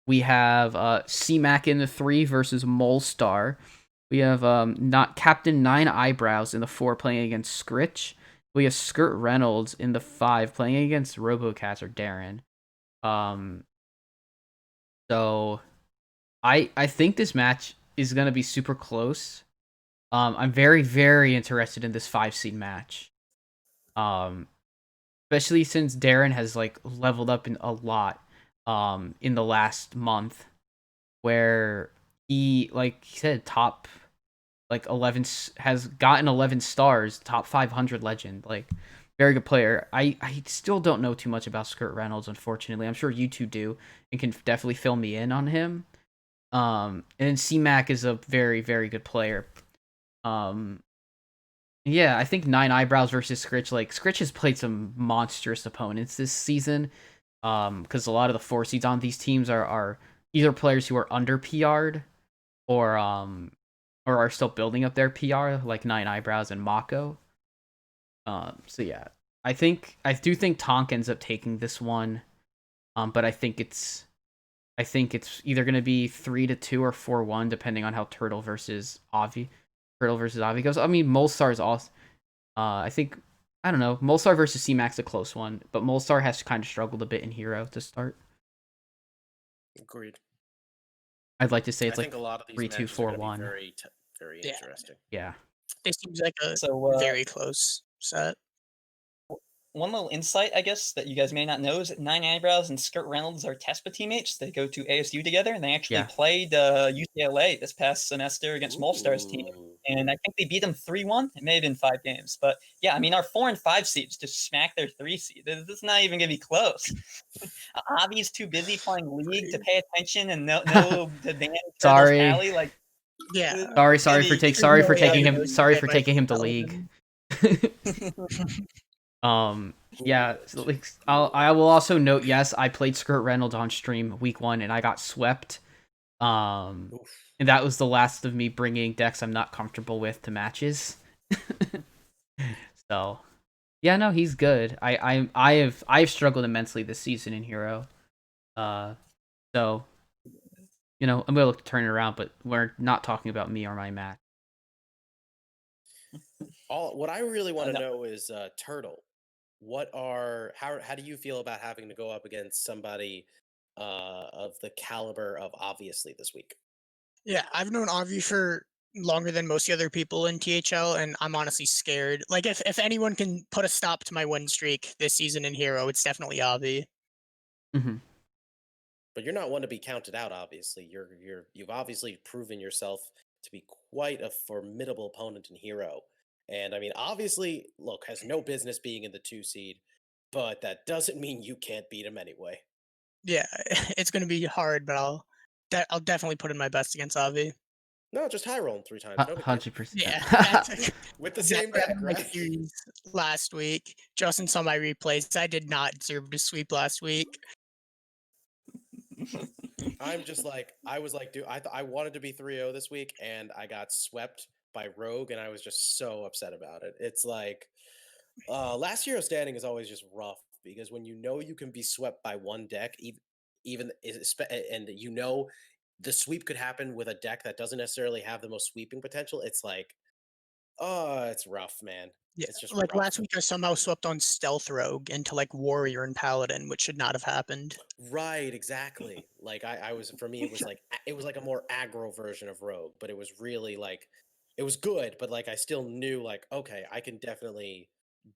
We have C-Mac in the 3 versus Molestar. We have not Captain 9 Eyebrows in the 4 playing against Scritch. We have Skirt Reynolds in the 5 playing against RoboCats or Darren. So I think this match is gonna be super close. I'm very, very interested in this 5 seed match. Especially since Darren has like leveled up in a lot in the last month, where he, like he said, top like 11 has gotten 11 stars, top 500 legend, like very good player. I still don't know too much about Skirt Reynolds, unfortunately. I'm sure you two do and can definitely fill me in on him. And C-Mac is a very, very good player. Yeah, I think 9 Eyebrows versus Scritch. Like, Scritch has played some monstrous opponents this season. Because a lot of the 4 seeds on these teams are either players who are under PR'd or are still building up their PR, like 9 Eyebrows and Mako. So yeah, I do think Tonk ends up taking this one. But I think it's either gonna be 3-2 or 4-1, depending on how Turtle versus Avi goes. I mean, Molestar is also. I don't know. Molestar versus C-Mac's a close one, but Molestar has kind of struggled a bit in Hero to start. Agreed. I'd like to say it's I like think a lot of these 3-2, matches are gonna be 4-1. very Yeah. interesting. Yeah. This seems like a So very close set. one little insight, I guess, that you guys may not know is that 9 Eyebrows and Skirt Reynolds are TESPA teammates. They go to ASU together, and they actually played UCLA this past semester against Molestar's team. And I think they beat them 3-1. It may have been 5 games. But yeah, I mean, our 4 and 5 seeds just smack their 3 seed. This is not even going to be close. Avi's too busy playing League to pay attention and know the damn Sorry. Alley. Like, Yeah. Sorry for taking him to League. Yeah, so like I will also note, yes, I played Skirt Reynolds on stream week 1 and I got swept. And that was the last of me bringing decks I'm not comfortable with to matches. So, yeah, no, he's good. I've struggled immensely this season in Hero. So, I'm gonna look to turn it around, but we're not talking about me or my match. What I really want to know is Turtle. How do you feel about having to go up against somebody of the caliber of obviously this week? Yeah, I've known Avi for longer than most of the other people in THL, and I'm honestly scared. Like, if anyone can put a stop to my win streak this season in Hero, it's definitely Avi. Mm-hmm. But you're not one to be counted out. Obviously, you've obviously proven yourself to be quite a formidable opponent in Hero. And I mean, obviously, look, has no business being in the 2 seed, but that doesn't mean you can't beat him anyway. Yeah, it's going to be hard, but I'll definitely put in my best against Avi. No, just high roll him 3 times. No big deal. 100%. Yeah, With the same deck, right? Series last week, Justin saw my replays. I did not deserve to sweep last week. I'm just like, I was like, dude, I wanted to be 3-0 this week, and I got swept by Rogue, and I was just so upset about it. It's like, last Hero standing is always just rough, because when you know you can be swept by one deck, even and the sweep could happen with a deck that doesn't necessarily have the most sweeping potential, it's like, oh, it's rough, man. Yeah, It's just like rough. last week I somehow swept on Stealth Rogue into like Warrior and Paladin, which should not have happened. Right, exactly. Like I was, for me, it was like a more aggro version of Rogue, but it was really like, it was good, but like I still knew like, okay, I can definitely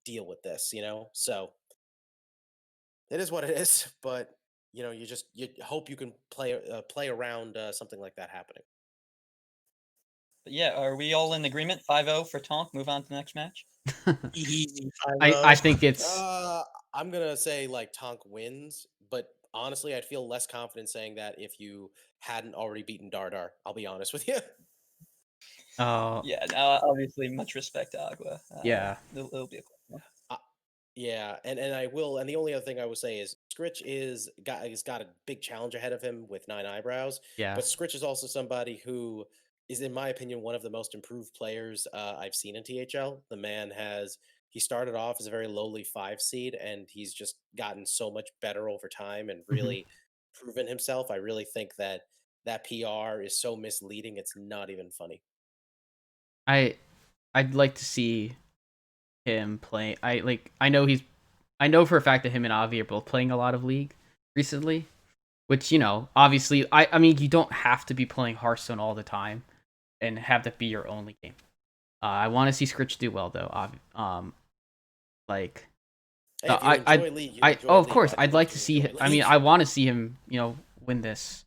deal with this, So it is what it is, but you hope you can play around something like that happening. But yeah, are we all in agreement? 5-0 for Tonk. Move on to the next match. Easy 5-0. I think it's. I'm gonna say like Tonk wins, but honestly, I'd feel less confident saying that if you hadn't already beaten Dardar. I'll be honest with you. Oh, Yeah, no, obviously, much respect to Agua. yeah. It'll be a cool one. Yeah, and I will, and the only other thing I will say is Scritch has got a big challenge ahead of him with Nine Eyebrows, Yeah. but Scritch is also somebody who is, in my opinion, one of the most improved players I've seen in THL. The man he started off as a very lowly 5 seed, and he's just gotten so much better over time and Mhm. really proven himself. I really think that PR is so misleading; it's not even funny. I'd like to see him play. I know for a fact that him and Avi are both playing a lot of League recently, which, obviously I mean, you don't have to be playing Hearthstone all the time and have that be your only game. I want to see Scritch do well though. Like Hey, if you enjoy League, you enjoy oh, of League. course, I'd I'd love like to see enjoy I mean, League. I want to see him, win this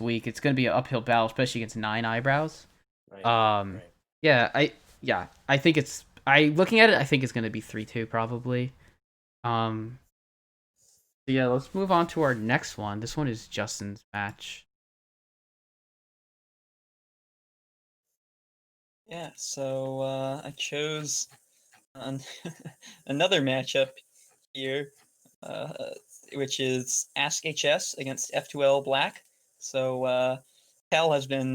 week. It's going to be an uphill battle, especially against Nine Eyebrows. Right, Um, right. yeah, I think looking at it, I think it's going to be 3-2 probably. So yeah, let's move on to our next one. This one is Justin's match. Yeah, so I chose an another matchup here, uh, which is Ask HS against F2L Black. So Cal has been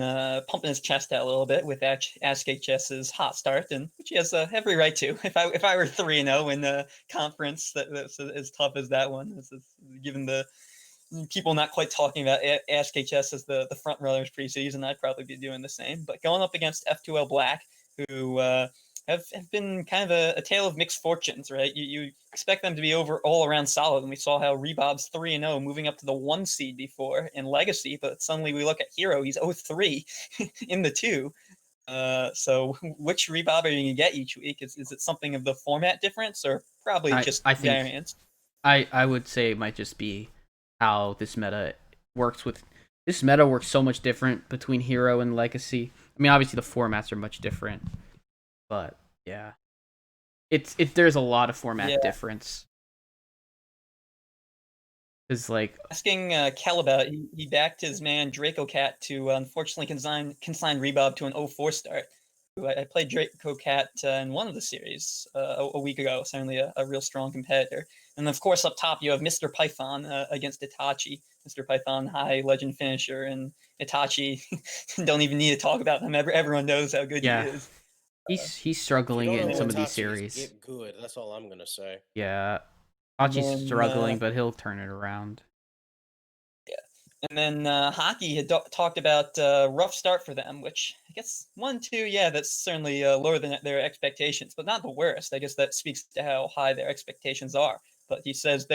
pumping his chest out a little bit with Ask HS's hot start, and which he has every right to. If I were 3-0 in the conference that's as tough as that one, given the people not quite talking about Ask HS as the front runners preseason, I'd probably be doing the same. But going up against F2L Black, who have been kind of a tale of mixed fortunes, right? You expect them to be all around solid, and we saw how Rebob's 3-0, moving up to the 1 seed before in Legacy, but suddenly we look at Hero, he's 0-3 in the 2. So which Rebob are you going to get each week? Is it something of the format difference, or probably just I think variance? I would say it might just be how this meta works so much different between Hero and Legacy. I mean, obviously the formats are much different, but yeah, there's a lot of format difference. Because asking Kel about, he backed his man Draco Cat to unfortunately consign Rebob to an 0-4 start. I played Draco Cat in one of the series a week ago, certainly a real strong competitor. And of course, up top, you have Mr. Python against Itachi. Mr. Python, high legend finisher, and Itachi, don't even need to talk about him. Everyone knows how good he is. he's If you struggling don't in know some of these Itachi is, series. get good. That's all I'm gonna say. Yeah, And Hachi's then, struggling, but he'll turn it around. And then Hockey had talked about rough start for them, which I guess 1-2, yeah, that's certainly lower than their expectations, but not the worst. I guess that speaks to how high their expectations are. But he says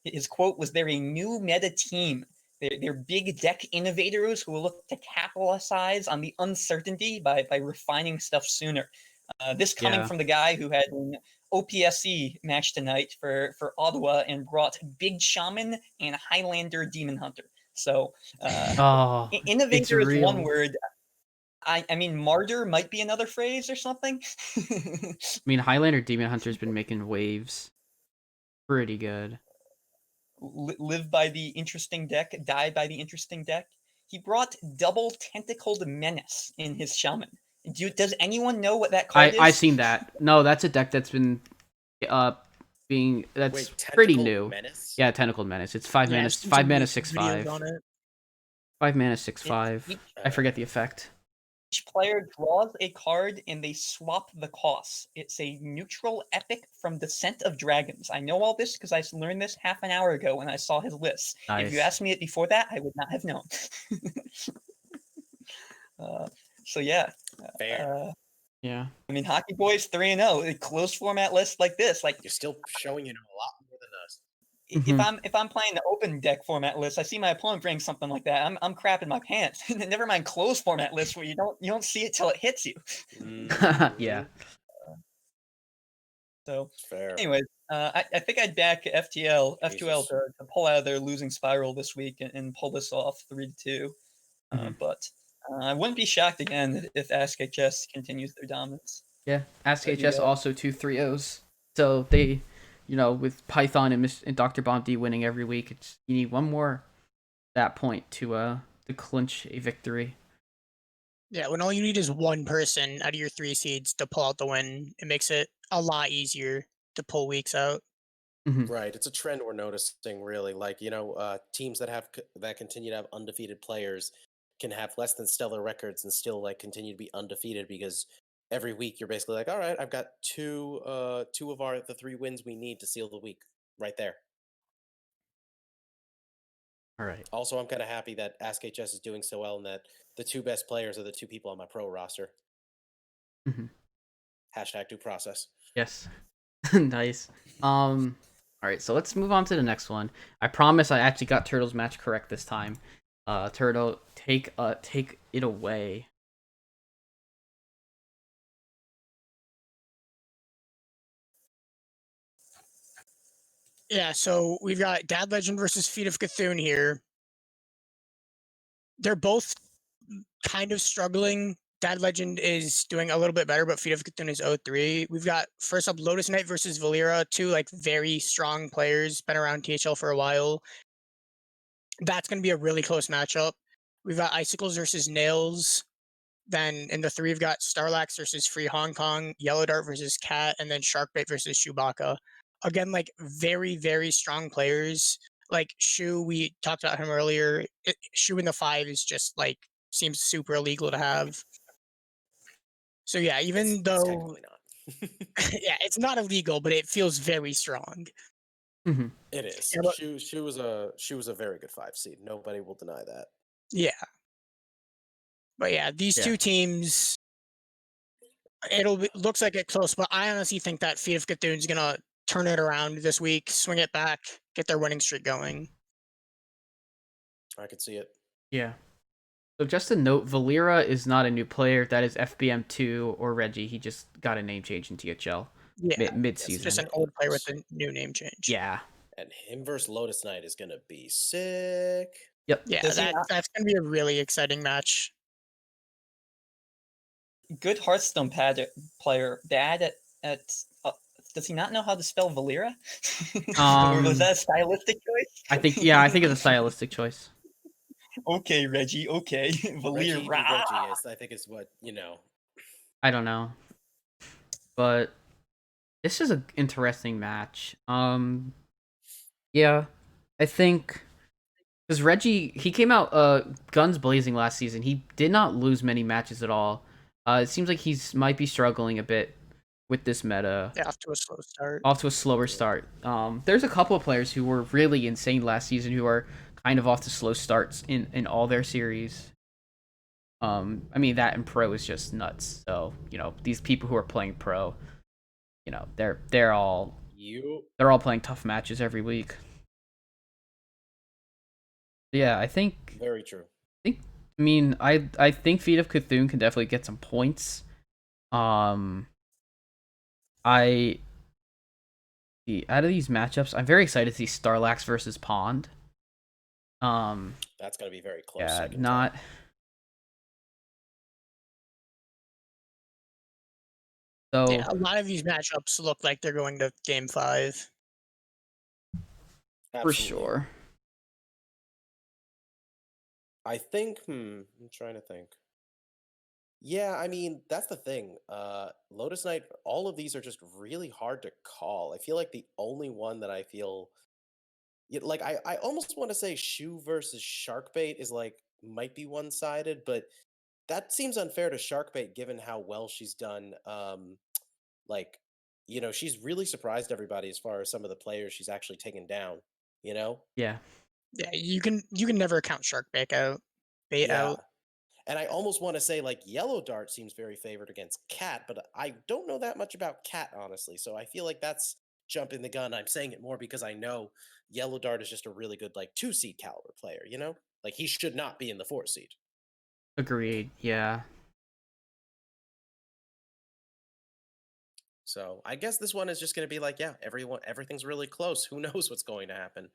his quote was, "They're a new meta team. They're big deck innovators who will look to capitalize on the uncertainty by refining stuff sooner." This coming from the guy who had an OPSC match tonight for Ottawa and brought Big Shaman and Highlander Demon Hunter. So Oh, it's innovator is one real. word. I mean, martyr might be another phrase or something. I mean, Highlander Demon Hunter's been making waves. Pretty good. Live by the interesting deck, die by the interesting deck. He brought double tentacled menace in his shaman. Does anyone know what that card is? I've seen that. No, that's a deck that's been that's Wait, pretty Tentacled new. Menace? Yeah, Tentacled Menace. It's 5 Yeah, mana, I've seen 5 some mana, YouTube videos 6/5. on it. 5 mana, 6/5. Each I forget the effect. player draws a card and they swap the costs. It's a neutral epic from Descent of Dragons. I know all this because I learned this half an hour ago when I saw his list. If you Nice. asked me it before that, I would not have known. So yeah. Fair. Yeah. I mean, Hockey Boys 3-0, a closed format list like this. Like, You're still showing you know a lot more than us. if I'm playing the open deck format list, I see my opponent bring something like that, I'm crapping my pants. Never mind closed format lists where you don't see it till it hits you. Yeah. So, Fair. anyways, I think I'd back FTL Jesus. to pull out of their losing spiral this week and pull this off 3-2. But I wouldn't be shocked again if Ask HS continues their dominance. Yeah. Ask What do you HS got? also 2 3-0s. So they, with Python and Dr. Bomb D winning every week, you need one more that point to clinch a victory. Yeah, when all you need is one person out of your 3 seeds to pull out the win, it makes it a lot easier to pull weeks out. Hmm. Right, it's a trend we're noticing really. Like, teams that that continue to have undefeated players can have less than stellar records and still like continue to be undefeated because every week you're basically like, all right, I've got two of the 3 wins we need to seal the week right there. All right. Also, I'm kind of happy that AskHS is doing so well and that the 2 best players are the 2 people on my pro roster. Hmm. Hashtag due process. Yes. Nice. All right, so let's move on to the next one. I promise I actually got Turtle's match correct this time. Turtle, take it away. Yeah, so we've got Dad Legend versus Feet of Cthulhu here. They're both kind of struggling. Dad Legend is doing a little bit better, but Feet of Cthulhu is 0-3. We've got first up Lotus Knight versus Valera, 2 like very strong players, been around THL for a while. That's going to be a really close matchup. We've got Icicles versus Nails. Then in the 3, we've got Starlax versus Free Hong Kong, Yellow Dart versus Cat, and then Sharkbait versus Chewbacca. Again, like very, very strong players. Like Shu, we talked about him earlier. Shu in the 5 is just like seems super illegal to have. So yeah, even It's though technically not. yeah, it's not illegal, but it feels very strong. Hmm. It is. Yeah, but, She was a very good 5 seed. Nobody will deny that. yeah, but yeah, these Yeah. 2 teams, looks like it's close, but I honestly think that Feet of Cthulhu's gonna turn it around this week, swing it back, get their winning streak going. I could see it. Yeah. So just a note, Valera is not a new player. That is FBM2 or Reggie. He just got a name change in THL Yeah, mid-season. just an old player with a new name change. Yeah. And him versus Lotus Knight is gonna be sick. Yep. Yeah, Does he not- that's gonna be a really exciting match. Good Hearthstone player, bad at does he not know how to spell Valera? Or was that a stylistic choice? I think it's a stylistic choice. Okay, Reggie. Okay, Reggie Valera. is, I think, is what I don't know. But this is an interesting match. Yeah. I think because Reggie, he came out guns blazing last season. He did not lose many matches at all. It seems like might be struggling a bit with this meta. Yeah, off to a slow start. Off to a slower start. There's a couple of players who were really insane last season who are kind of off to slow starts in all their series. I mean that in pro is just nuts. So these people who are playing pro, they're all playing tough matches every week. Yeah, I think. Very true. I mean, I think Feet of Cthulhu can definitely get some points. I out of these matchups, I'm very excited to see Starlax versus Pond. That's gonna be very close. Yeah, not. So Yeah, a lot of these matchups look like they're going to game 5. for sure. I think. I'm trying to think. Yeah, I mean that's the thing. Lotus Knight. All of these are just really hard to call. I feel like the only one that I feel, like I almost want to say Shu versus Sharkbait is like might be one sided, but that seems unfair to Sharkbait given how well she's done. Like, she's really surprised everybody as far as some of the players she's actually taken down. Yeah. Yeah, you can never count Sharkbait out. Bait Yeah. out. And I almost want to say like Yellow Dart seems very favored against Cat, but I don't know that much about Cat honestly. So I feel like that's jumping the gun. I'm saying it more because I know Yellow Dart is just a really good like 2 seed caliber player, Like he should not be in the 4 seed. Agreed. Yeah. So I guess this one is just going to be like, yeah, everything's really close. Who knows what's going to happen?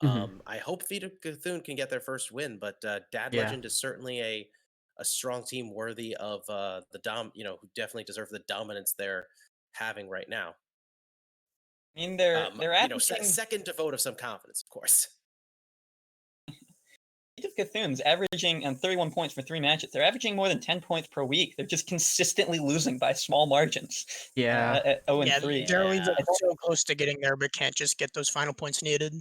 Mhm. I hope Feet of Cthulhu can get their first win, but Dad Yeah. Legend is certainly a strong team worthy of the who definitely deserve the dominance they're having right now. I mean, they're averaging. Second to vote of some confidence, of course. Of Cthulhu's averaging 31 points for 3 matches. They're averaging more than 10 points per week. They're just consistently losing by small margins. Yeah. At 0 and Yeah, 3. they're always Yeah. so close to getting there, but can't just get those final points needed.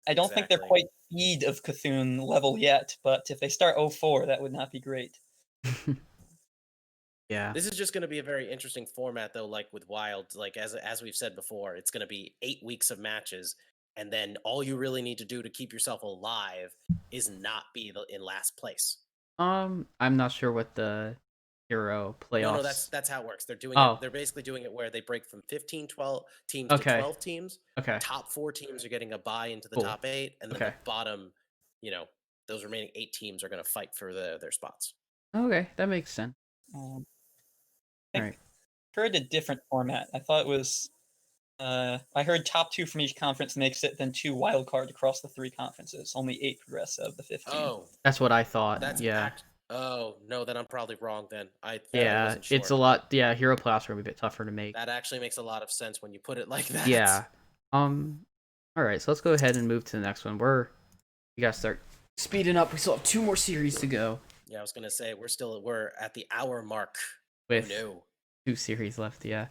I don't think they're Exactly. quite Speed of Cthulhu level yet, but if they start 0-4, that would not be great. Yeah. This is just going to be a very interesting format, though. Like with Wild, like as we've said before, it's going to be 8 weeks of matches, and then all you really need to do to keep yourself alive is not be in last place. I'm not sure what the Hero playoffs. No, that's how it works. They're doing Oh. it. They're basically doing it where they break from 12 teams Okay. to 12 teams. Okay. Top 4 teams are getting a bye into the Cool. top 8, and then Okay. the bottom, those remaining 8 teams are going to fight for their spots. Okay, that makes sense. I Right. heard a different format. I thought it was. I heard top 2 from each conference makes it, then 2 wild card across the 3 conferences. Only 8 progress of the 15. Oh, That's what I thought. that's yeah. Oh no, then I'm probably wrong. Then I Yeah, wasn't sure. it's a lot. Yeah, Hero playoffs are a bit tougher to make. That actually makes a lot of sense when you put it like that. Yeah. All right, so let's go ahead and move to the next one. We gotta start speeding up. We still have 2 more series to go. Yeah, I was gonna say we're at the hour mark. With No. 2 series left. Yeah.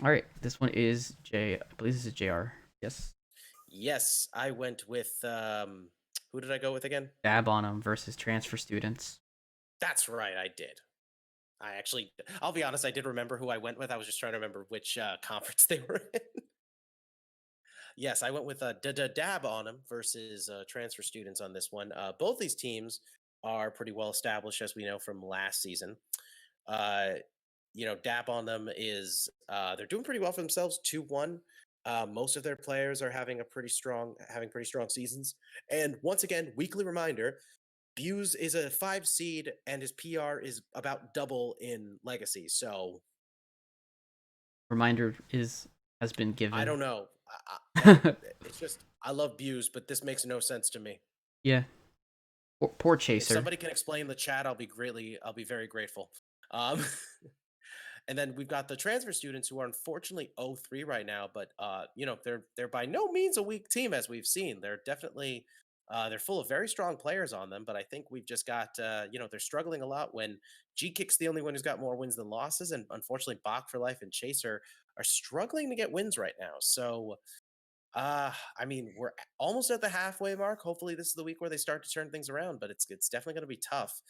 All right, this one is I believe this is JR. Yes. Yes, I went with who did I go with again? Dab on them versus transfer students. That's right, I did. I'll be honest, I did remember who I went with. I was just trying to remember which conference they were in. Yes, I went with Dab on them versus transfer students on this one. Both these teams are pretty well established, as we know from last season. Dab on them is they're doing pretty well for themselves, 2-1. Most of their players are having pretty strong seasons. And once again, weekly reminder: Buse is a 5 seed, and his PR is about double in Legacy. So Reminder has been given. I don't know. It's just I love Buse, but this makes no sense to me. Yeah. Poor If Chaser. somebody can explain the chat, I'll be very grateful. And then we've got the transfer students who are unfortunately 0-3 right now, but they're by no means a weak team, as we've seen. They're definitely they're full of very strong players on them, but I think we've just got they're struggling a lot when G-Kick's the only one who's got more wins than losses, and unfortunately Bach for Life and Chaser are struggling to get wins right now. So we're almost at the halfway mark. Hopefully this is the week where they start to turn things around, but it's definitely going to be tough.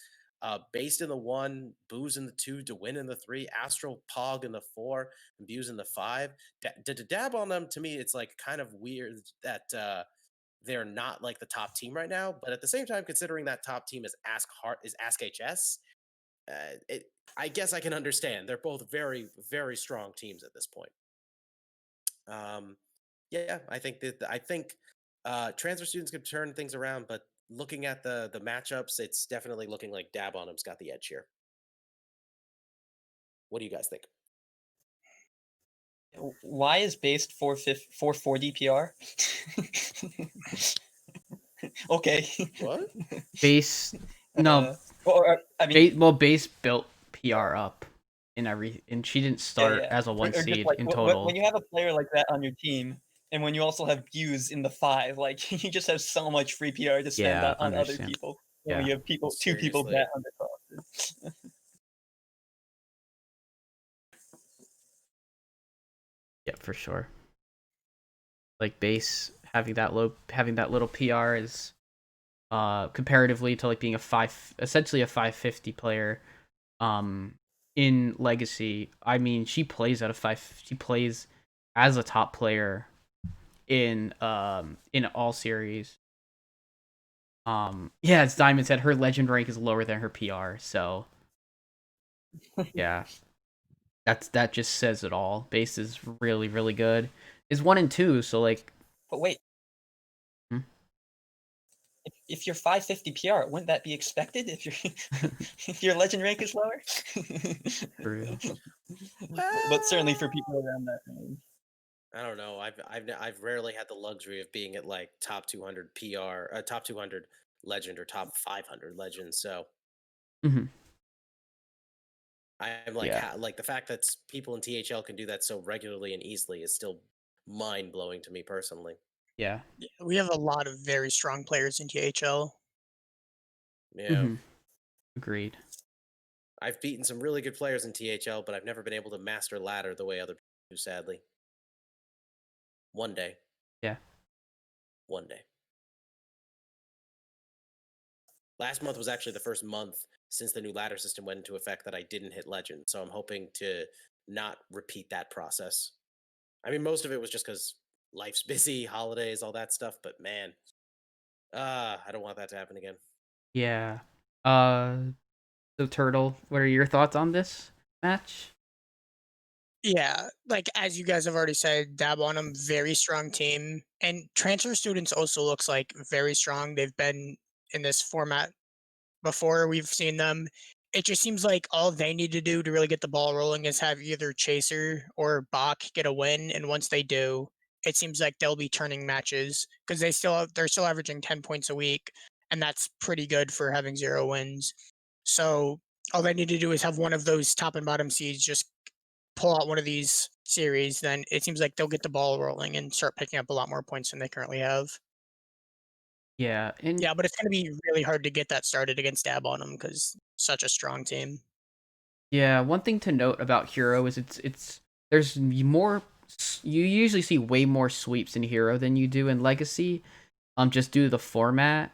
Based in the 1, Booze in the 2, to win in the 3, Astral Pog in the 4, and Buse in the 5. To dab on them, to me, it's like kind of weird that they're not like the top team right now. But at the same time, considering that top team is Ask HS, I guess I can understand. They're both very, very strong teams at this point. Yeah, I think transfer students could turn things around, but looking at the matchups, it's definitely looking like Dab on him's got the edge here. What do you guys think? Why is based 440 PR? Okay. What? Base no. Base built PR up and she didn't start as a 1 seed like, in total. When you have a player like that on your team, and when you also have Buse in the 5, like you just have so much free PR to spend on other people. When you have 2 people that undercosted. Yeah, for sure. Like base having that little PR is comparatively to like being essentially a 550 player in Legacy. I mean, she plays as a top player in all series. Yeah, as Diamond said, her legend rank is lower than her PR, so yeah. That just says it all. Base is really, really good. Is 1 and 2, so like. But wait. If you're 550 PR, wouldn't that be expected if your legend rank is lower? True. But certainly for people around that range. I don't know. I've rarely had the luxury of being at like top 200 PR, top 200 legend or top 500 legend. So. Mm-hmm. I'm like the fact that people in THL can do that so regularly and easily is still mind blowing to me personally. Yeah. Yeah, we have a lot of very strong players in THL. Yeah. Agreed. I've beaten some really good players in THL, but I've never been able to master ladder the way other people do, sadly. One day. Yeah. One day. Last month was actually the first month since the new ladder system went into effect that I didn't hit legend, so I'm hoping to not repeat that process. I mean, most of it was just because life's busy, holidays, all that stuff, but man, I don't want that to happen again. Yeah. So Turtle, what are your thoughts on this match? Yeah, like as you guys have already said, Dab on them, very strong team. And transfer students also looks like very strong. They've been in this format before. We've seen them. It just seems like all they need to do to really get the ball rolling is have either Chaser or Bach get a win. And once they do, it seems like they'll be turning matches because they're still averaging 10 points a week, and that's pretty good for having 0 wins. So all they need to do is have one of those top and bottom seeds just pull out one of these series, then it seems like they'll get the ball rolling and start picking up a lot more points than they currently have. Yeah, and Yeah, but it's going to be really hard to get that started against Dab on them because such a strong team. yeah, one thing to note about Hero is it's there's more. You usually see way more sweeps in Hero than you do in Legacy, just due to the format.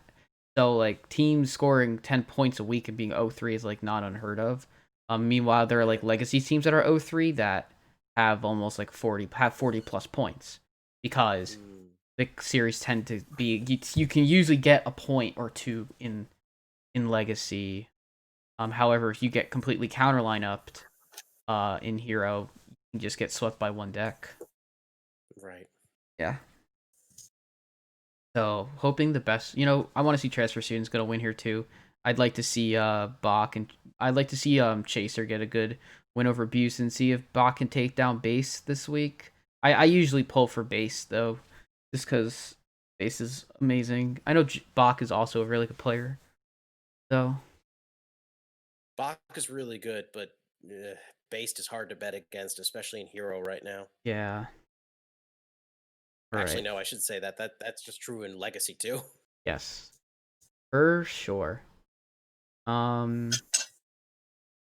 So like teams scoring 10 points a week and being 0-3 is like not unheard of. Meanwhile, there are like Legacy teams that are 0-3 that have almost like 40 plus points because the series tend to be you can usually get a point or two in Legacy. However, if you get completely counter lineupped in Hero, you can just get swept by one deck. Right. Yeah. So hoping the best. You know, I want to see transfer students gonna win here too. I'd like to see Bach and I'd like to see Chaser get a good win over Buse and see if Bach can take down base this week. I usually pull for base though, just because base is amazing. I know Bach is also a really good player. So Bach is really good, but based is hard to bet against, especially in Hero right now. yeah. Actually, Right. no, I should say that's just true in Legacy too. Yes. For sure.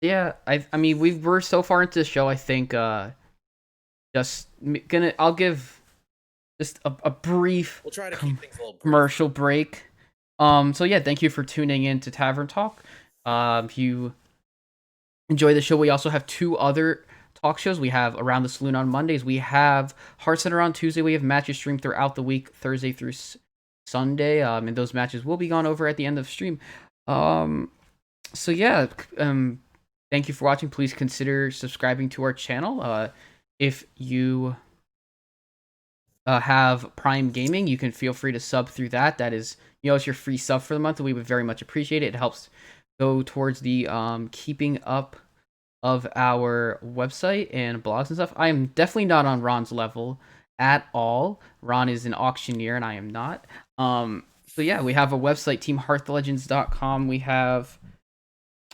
Yeah, I mean we're so far into the show. I think I'll give just a brief We'll try to keep things a little brief. commercial break. So yeah, thank you for tuning in to Tavern Talk. If you enjoy the show, we also have 2 other talk shows. We have Around the Saloon on Mondays. We have Heart Center on Tuesday. We have matches streamed throughout the week, Thursday through Sunday. And those matches will be gone over at the end of stream. So yeah, thank you for watching. Please consider subscribing to our channel. If you have Prime Gaming, you can feel free to sub through that. That is, it's your free sub for the month, and we would very much appreciate it. It helps go towards the keeping up of our website and blogs and stuff. I am definitely not on Ron's level at all. Ron is an auctioneer, and I am not. So yeah, we have a website, teamhearthlegends.com. We have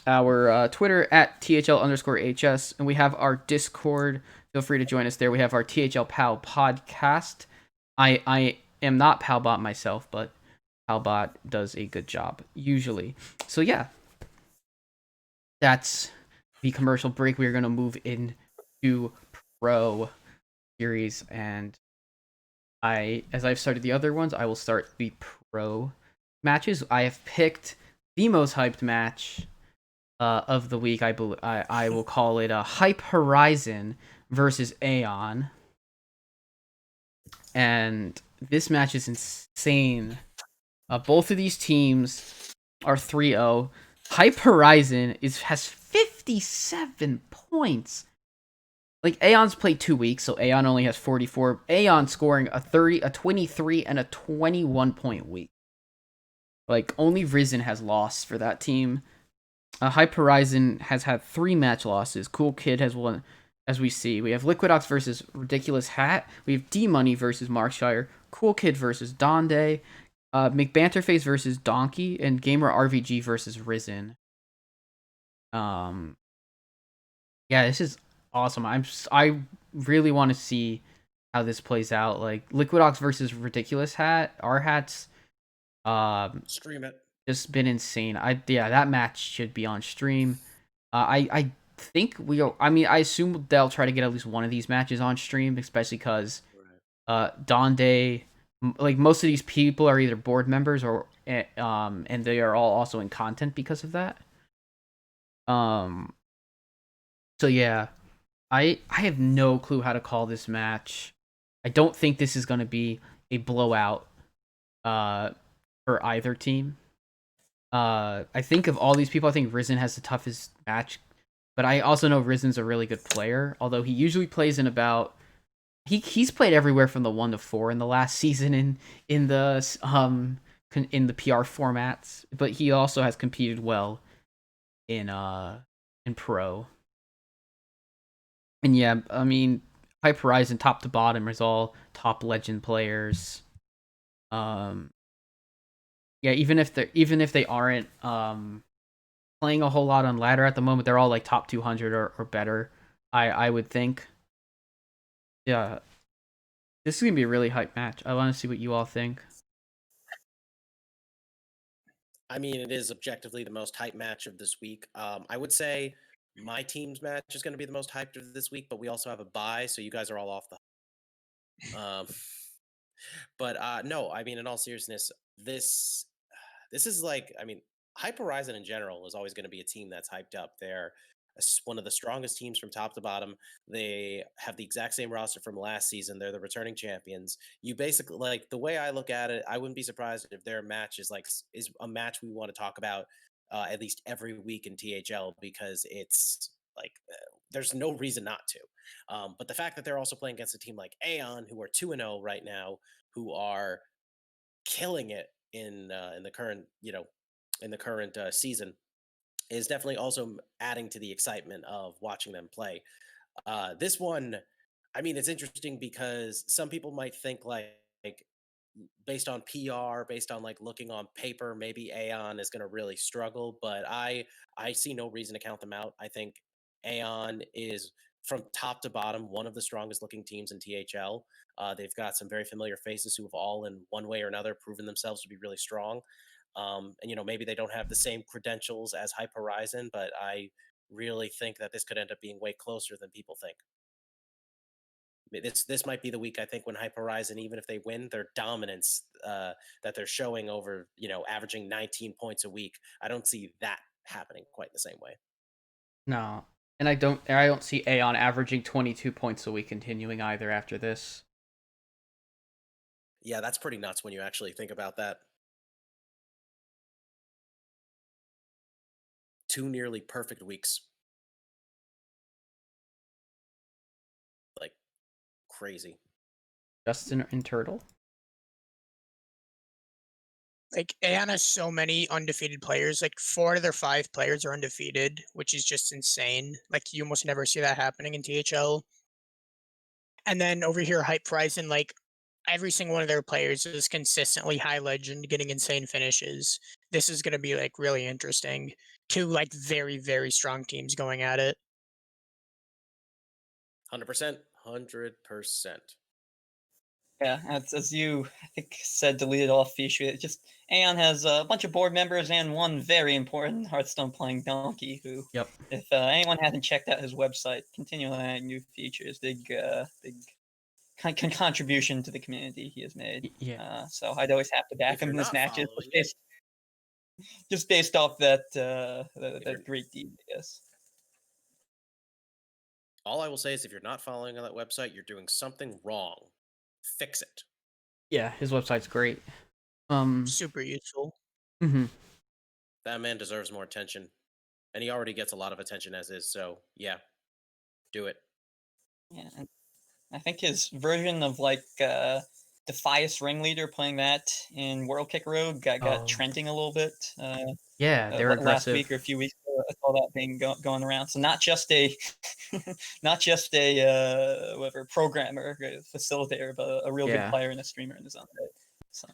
our Twitter at THL_HS, and we have our Discord. Feel free to join us there. We have our THL Pal podcast. I am not Palbot myself, but Palbot does a good job, usually. So yeah, that's the commercial break. We're going to move into Pro Series, and as I've started the other ones, I will start the Pro matches. I have picked the most hyped match of the week. I will call it a Hype Horizon versus Aeon, and this match is insane. Both of these teams are 3-0. Hype Horizon has 57 points. Like, Aeon's played 2 weeks, so Aeon only has 44. Aeon scoring a 30, a 23, and a 21 point week. Like, only Risen has lost for that team. Hype Horizon has had 3 match losses. Cool Kid has won, as we see. We have Liquidox versus Ridiculous Hat. We have D-Money versus Markshire. Cool Kid versus Donde. McBanterface versus Donkey. And Gamer RVG versus Risen. Yeah, this is awesome. I really want to see how this plays out. Like Liquidox versus Ridiculous Hat, our hats, Stream it. just been insane. That match should be on stream. I think I mean, I assume they'll try to get at least one of these matches on stream, especially because Donde, like most of these people are either board members or and they are all also in content because of that. So yeah, I have no clue how to call this match. I don't think this is going to be a blowout for either team. I think of all these people, I think Risen has the toughest match, but I also know Risen's a really good player, although he usually plays in about he's played everywhere from the 1 to 4 in the last season in the PR formats, but he also has competed well in pro. And yeah, I mean, Hyper Horizon top to bottom is all top legend players. Yeah, even if they aren't playing a whole lot on ladder at the moment, they're all like top 200 or better. I would think. Yeah, this is gonna be a really hype match. I want to see what you all think. I mean, it is objectively the most hype match of this week. I would say my team's match is going to be the most hyped of this week, but we also have a bye, so you guys are all off the. But no, I mean, in all seriousness, this is like, I mean, Hyper Horizon in general is always going to be a team that's hyped up. They're one of the strongest teams from top to bottom. They have the exact same roster from last season. They're the returning champions. You basically, like, the way I look at it, I wouldn't be surprised if their match is a match we want to talk about at least every week in THL, because it's like there's no reason not to. But the fact that they're also playing against a team like Aeon, who are 2-0 right now, who are killing it in the current season, is definitely also adding to the excitement of watching them play. This one, I mean, it's interesting because some people might think like based on PR, based on like looking on paper, maybe Aeon is going to really struggle, but I see no reason to count them out. I think Aeon is from top to bottom one of the strongest looking teams in THL. They've got some very familiar faces who have all in one way or another proven themselves to be really strong. And maybe they don't have the same credentials as Hyper Horizon, but I really think that this could end up being way closer than people think. This might be the week, I think, when Hyper Horizon, even if they win, their dominance that they're showing over, averaging 19 points a week, I don't see that happening quite the same way. No, and I don't see Aeon averaging 22 points a week continuing either after this. Yeah, that's pretty nuts when you actually think about that. 2 nearly perfect weeks. Like, crazy. Justin and Turtle. Like Aeon has so many undefeated players. Like 4 out of their 5 players are undefeated, which is just insane. Like you almost never see that happening in THL. And then over here, Hype Horizon, like every single one of their players is consistently high legend, getting insane finishes. This is going to be like really interesting. 2 like very, very strong teams going at it. 100%. 100%. Yeah, as you, I think, said, deleted off Fish. It just Aeon has a bunch of board members and one very important Hearthstone playing donkey who, Yep. if anyone hasn't checked out his website, continually adding new features, big contribution to the community he has made. Yeah. So I'd always have to back If him in you're this not matches, following just based off that great deed, I guess. All I will say is if you're not following on that website, you're doing something wrong. Fix it. Yeah, his website's great. Super useful. Mm-hmm. That man deserves more attention. And he already gets a lot of attention as is, so yeah. Do it. Yeah, and I think his version of like Defias Ringleader playing that in World Kick Rogue got trending a little bit. Yeah, they're last aggressive. week or a few weeks ago, I saw that thing going around. So not just a whatever programmer, facilitator, but a real good player and a streamer in his own right. So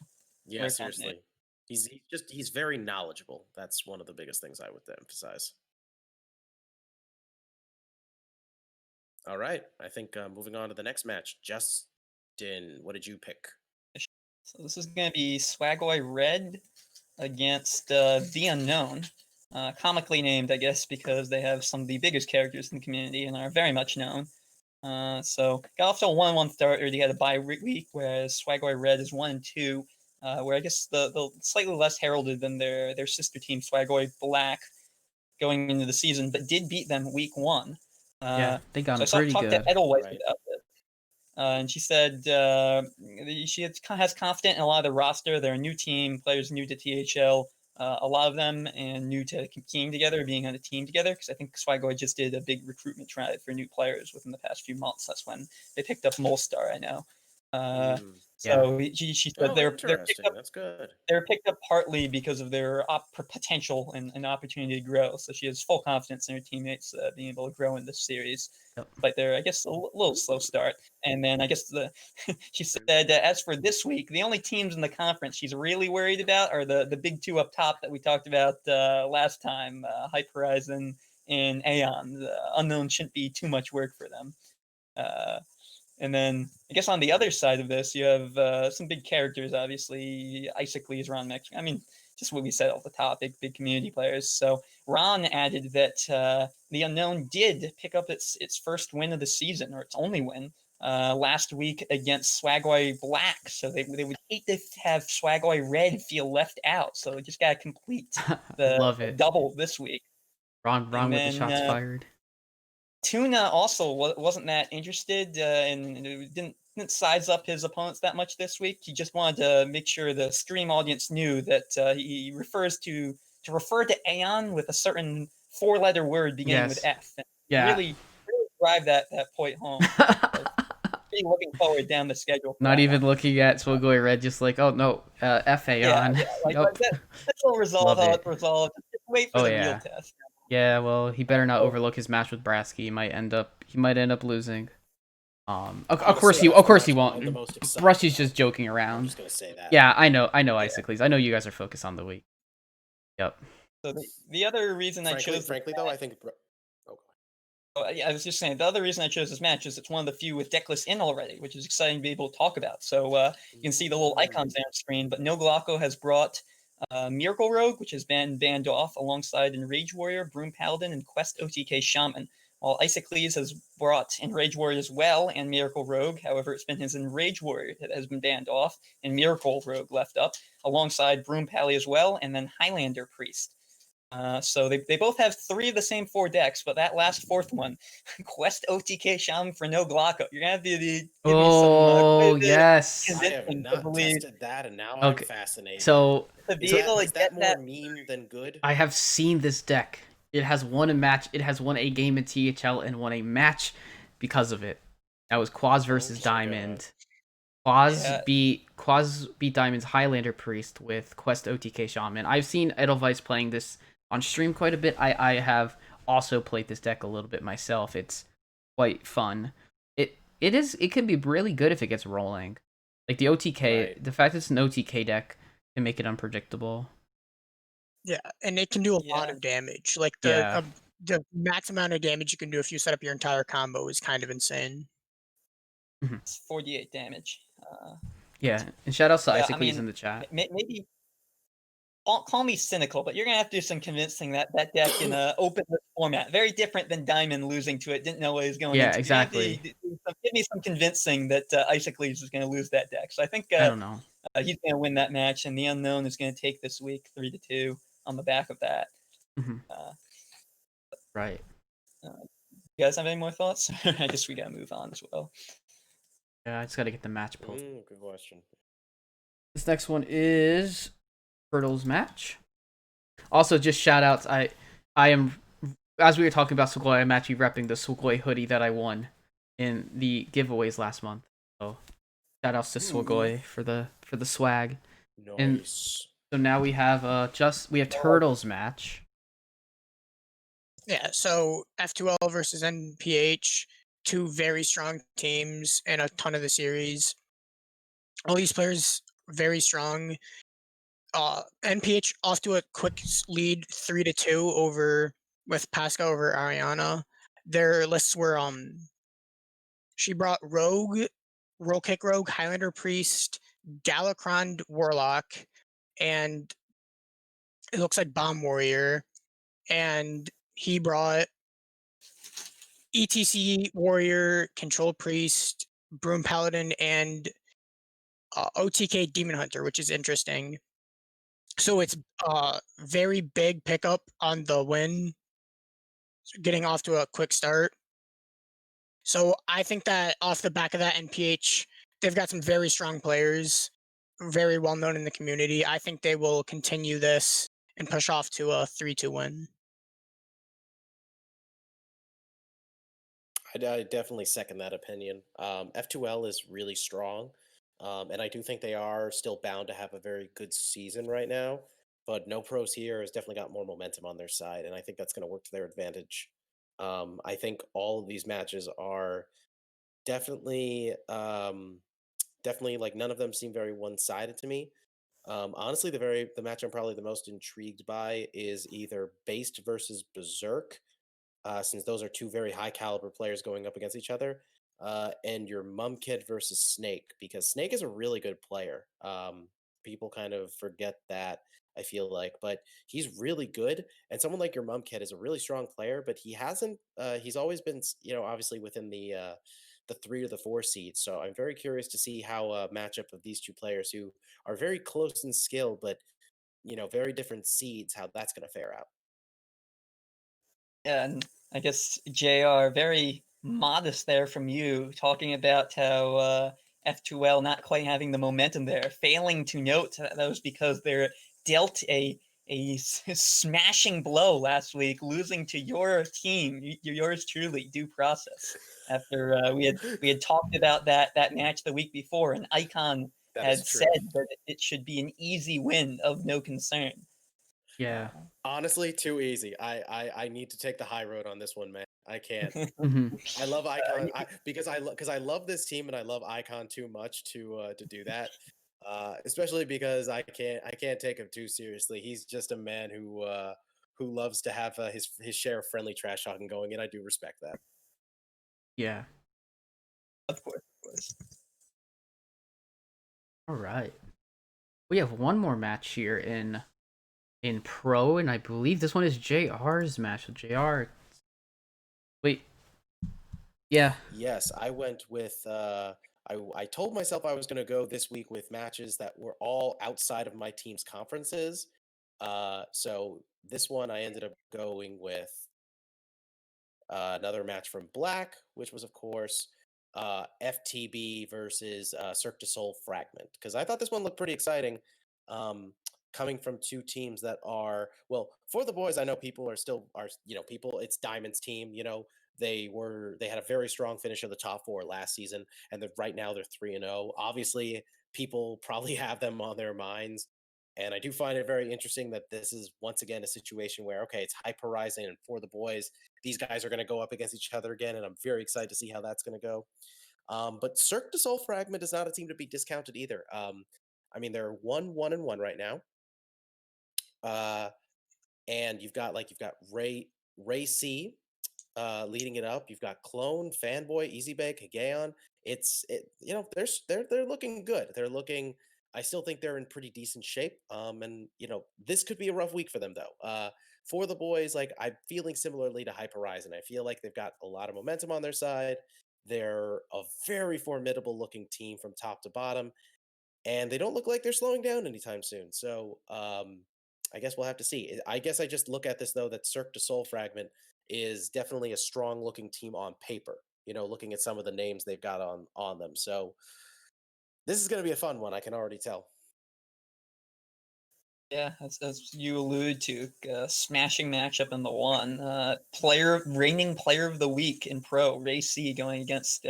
yeah, seriously, he's very knowledgeable. That's one of the biggest things I would emphasize. All right, I think moving on to the next match, Din, what did you pick? So this is going to be Swagoi Red against The Unknown. Comically named, I guess, because they have some of the biggest characters in the community and are very much known. So got off to a 1-1 start, or they had a bye week, whereas Swagoi Red is 1-2, where I guess the slightly less heralded than their sister team, Swagoi Black, going into the season, but did beat them week 1. Yeah, they got So him I pretty talked to good. Edelweiss Right. about it. And she said she has confidence in a lot of the roster. They're a new team, players new to THL, a lot of them, and new to team together, being on a team together. Because I think Swagoi just did a big recruitment drive for new players within the past few months. That's when they picked up Molstar, I know. So she said Oh, they're picked interesting. up. That's good. They're picked up partly because of their potential and opportunity to grow. So she has full confidence in her teammates being able to grow in this series. Yep. But they're, I guess, a little slow start. And then I guess she said, as for this week, the only teams in the conference she's really worried about are the big two up top that we talked about last time, Hype Horizon and Aeon. The Unknown shouldn't be too much work for them. And then I guess on the other side of this, you have some big characters, obviously. Isaac Ron Mex. I mean, just what we said off the top, big community players. So Ron added that the Unknown did pick up its first win of the season, or its only win, last week against Swagoi Black. So they would hate to have Swagoi Red feel left out. So they just got to complete Love the it. double this week. Ron with the shots fired. Tuna also wasn't that interested and didn't size up his opponents that much this week. He just wanted to make sure the stream audience knew that he refers to refer to Aeon with a certain 4-letter word beginning with F. And really drive that point home. Be looking forward down the schedule. Not even looking at Swagoi Red, just like, oh no, F Aeon. Nope. This will resolve how it's resolved. Just wait for the real test. Yeah, well, he better not overlook his match with Brasky. He might end up losing. Of course he won't. Brushy's just joking around. I'm just gonna say that. Yeah, I know, Isaac. I know you guys are focused on the week. Yep. So the other reason I chose, frankly though, I think. I was just saying the other reason I chose this match is it's one of the few with decklist in already, which is exciting to be able to talk about. So you can see the little icons there on screen, but No Glocko has brought Miracle Rogue, which has been banned off alongside Enrage Warrior, Broom Paladin, and Quest OTK Shaman. While Isaac has brought Enrage Warrior as well and Miracle Rogue. However, it's been his Enrage Warrior that has been banned off and Miracle Rogue left up alongside Broom Pally as well, and then Highlander Priest. So they both have 3 of the same 4 decks, but that last 4th one, Quest OTK Shaman for No Glocko. You're gonna have to give me some. Yes. I have not tested that, and now I'm fascinated. So is that more meme than good? I have seen this deck. It has won a match. It has won a game in THL and won a match because of it. That was Quaz versus Diamond. Quaz beat Diamond's Highlander Priest with Quest OTK Shaman. I've seen Edelweiss playing this on stream quite a bit. I have also played this deck a little bit myself. It's quite fun. It can be really good if it gets rolling. Like the OTK, the fact that it's an OTK deck can make it unpredictable. Yeah, and it can do a lot of damage. Like the max amount of damage you can do if you set up your entire combo is kind of insane. It's 48 damage. And shout out to Isaac Lee's in the chat. Maybe call me cynical, but you're gonna have to do some convincing that deck in an open format, very different than Diamond losing to it, didn't know what he was going into. Exactly. Give me some convincing that Isaac Lee's is gonna lose that deck. So I think I don't know. He's gonna win that match, and the Unknown is gonna take this week 3-2 on the back of that. Right. You guys have any more thoughts? I guess we gotta move on as well. Yeah, I just gotta get the match pulled. Good question. This next one is Turtles match. Also, just shout outs. I am, as we were talking about Sugoi, I'm actually repping the Sugoi hoodie that I won in the giveaways last month. So shout outs to Sugoi for the swag. Nice. And so now we have Turtles match. Yeah, so F2L versus NPH, 2 very strong teams and a ton of the series. All these players very strong. NPH off to a quick lead 3-2 over with Pasca over Ariana. Their lists were she brought Rogue, Roll Kick Rogue, Highlander Priest, Galakrond Warlock, and it looks like Bomb Warrior. And he brought ETC Warrior, Control Priest, Broom Paladin, and OTK Demon Hunter, which is interesting. So it's very big pickup on the win, getting off to a quick start. So I think that off the back of that, NPH, they've got some very strong players, very well known in the community. I think they will continue this and push off to a 3-2 win. I definitely second that opinion. F2L is really strong, and I do think they are still bound to have a very good season right now. But No Pros here has definitely got more momentum on their side, and I think that's going to work to their advantage. I think all of these matches are definitely, definitely like none of them seem very one-sided to me. Honestly, the match I'm probably the most intrigued by is either Based versus Berserk, since those are two very high caliber players going up against each other, and your Mum Kid versus Snake, because Snake is a really good player. People kind of forget that, I feel like, but he's really good. And someone like your Mum Kid is a really strong player, but he hasn't. He's always been, obviously within the 3 or the 4 seeds. So I'm very curious to see how a matchup of these two players who are very close in skill, but very different seeds, how that's going to fare out. Yeah, and I guess JR, very modest there from you, talking about how F2L not quite having the momentum there, failing to note that was because they're dealt a smashing blow last week, losing to your team, yours truly, Due Process. After we had talked about that match the week before, and Icon That is had true. said that it should be an easy win of no concern. Yeah. Honestly, too easy. I need to take the high road on this one, man. I can't. Mhm. I love Icon because I love this team and I love Icon too much to do that. Especially because I can't take him too seriously. He's just a man who loves to have his share of friendly trash talking going, and I do respect that. Yeah. Of course. All right. We have one more match here in pro, and I believe this one is JR's match. So JR. Wait. Yeah. Yes, I went with I told myself I was going to go this week with matches that were all outside of my team's conferences. So this one I ended up going with another match from Black, which was, of course, FTB versus Cirque du Soleil Fragment. Because I thought this one looked pretty exciting. Coming from two teams that are, well, for the boys, I know people people, it's Diamond's team. They had a very strong finish of the top 4 last season, and right now they're 3-0. Obviously, people probably have them on their minds. And I do find it very interesting that this is once again a situation where, okay, it's Hyper Rising, and for the boys, these guys are going to go up against each other again, and I'm very excited to see how that's going to go. But Cirque du Soleil Fragment is not a team to be discounted either. I mean, they're 1-1-1 right now, and you've got Ray C leading it up. You've got Clone, Fanboy, Easybag, Higayon. They're looking good. I still think they're in pretty decent shape. And this could be a rough week for them though. For the boys, like I'm feeling similarly to Hyper Horizon. I feel like they've got a lot of momentum on their side. They're a very formidable looking team from top to bottom, and they don't look like they're slowing down anytime soon. So I guess we'll have to see. I guess I just look at this though that Cirque du Soleil Fragment is definitely a strong looking team on paper. Looking at some of the names they've got on them. So this is going to be a fun one. I can already tell. Yeah, as you alluded to, smashing matchup in the one. Reigning player of the week in pro, Ray C going against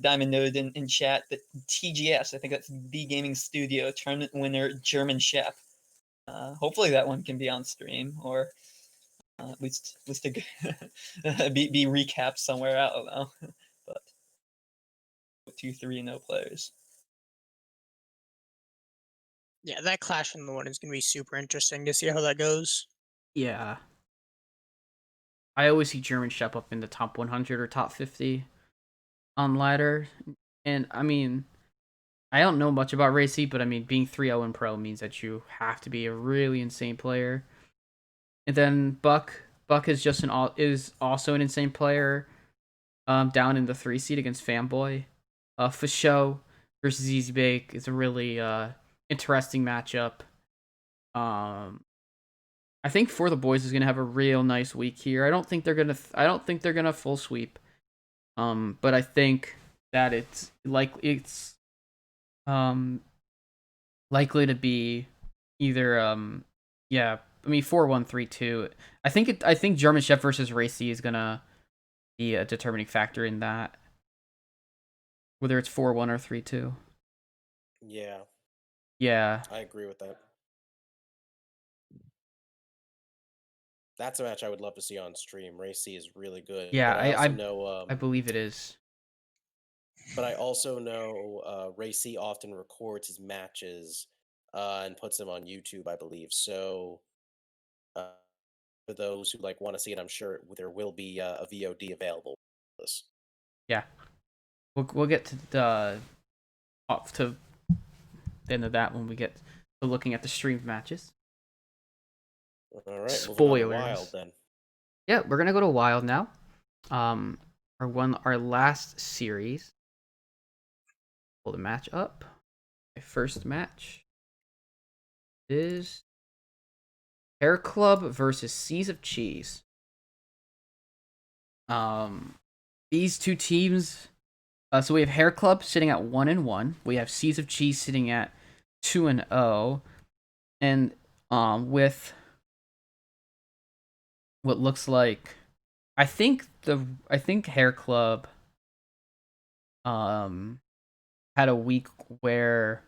Diamond Node in chat. The TGS, I think that's the Gaming Studio tournament winner, German Shep. Hopefully that one can be on stream, or at least to be recapped somewhere. I don't know, but 2-3-0 players. Yeah, that clash in the one is going to be super interesting to see how that goes. Yeah. I always see German Shep up in the top 100 or top 50 on ladder. And I mean, I don't know much about Racy, but I mean, being 3-0 in pro means that you have to be a really insane player. And then Buck is is also an insane player. Down in the 3 seed against Fanboy. Fasho versus Easy Bake is a really interesting matchup. I think For the Boys is gonna have a real nice week here. I don't think they're gonna full sweep. But I think that it's likely to be either yeah, I mean 4-1-3-2. I think German Chef versus Racy is gonna be a determining factor in that. Whether it's 4-1 or 3-2. Yeah, Yeah. I agree with that. That's a match I would love to see on stream. Racy is really good, Yeah, but I also know I believe it is. Racy often records his matches and puts them on YouTube, I believe. So uh, for those who like want to see it, I'm sure there will be a VOD available for this. Yeah. We'll get to the end of that when we get to looking at the streamed matches. All right, moving on to Spoilers. Wild then. Yeah, we're gonna go to Wild now. Our last series. Pull the match up. My first match is Hair Club versus Seas of Cheese. These two teams. So we have Hair Club sitting at 1-1. We have Seas of Cheese sitting at 2-0, and with what looks like, I think Hair Club had a week where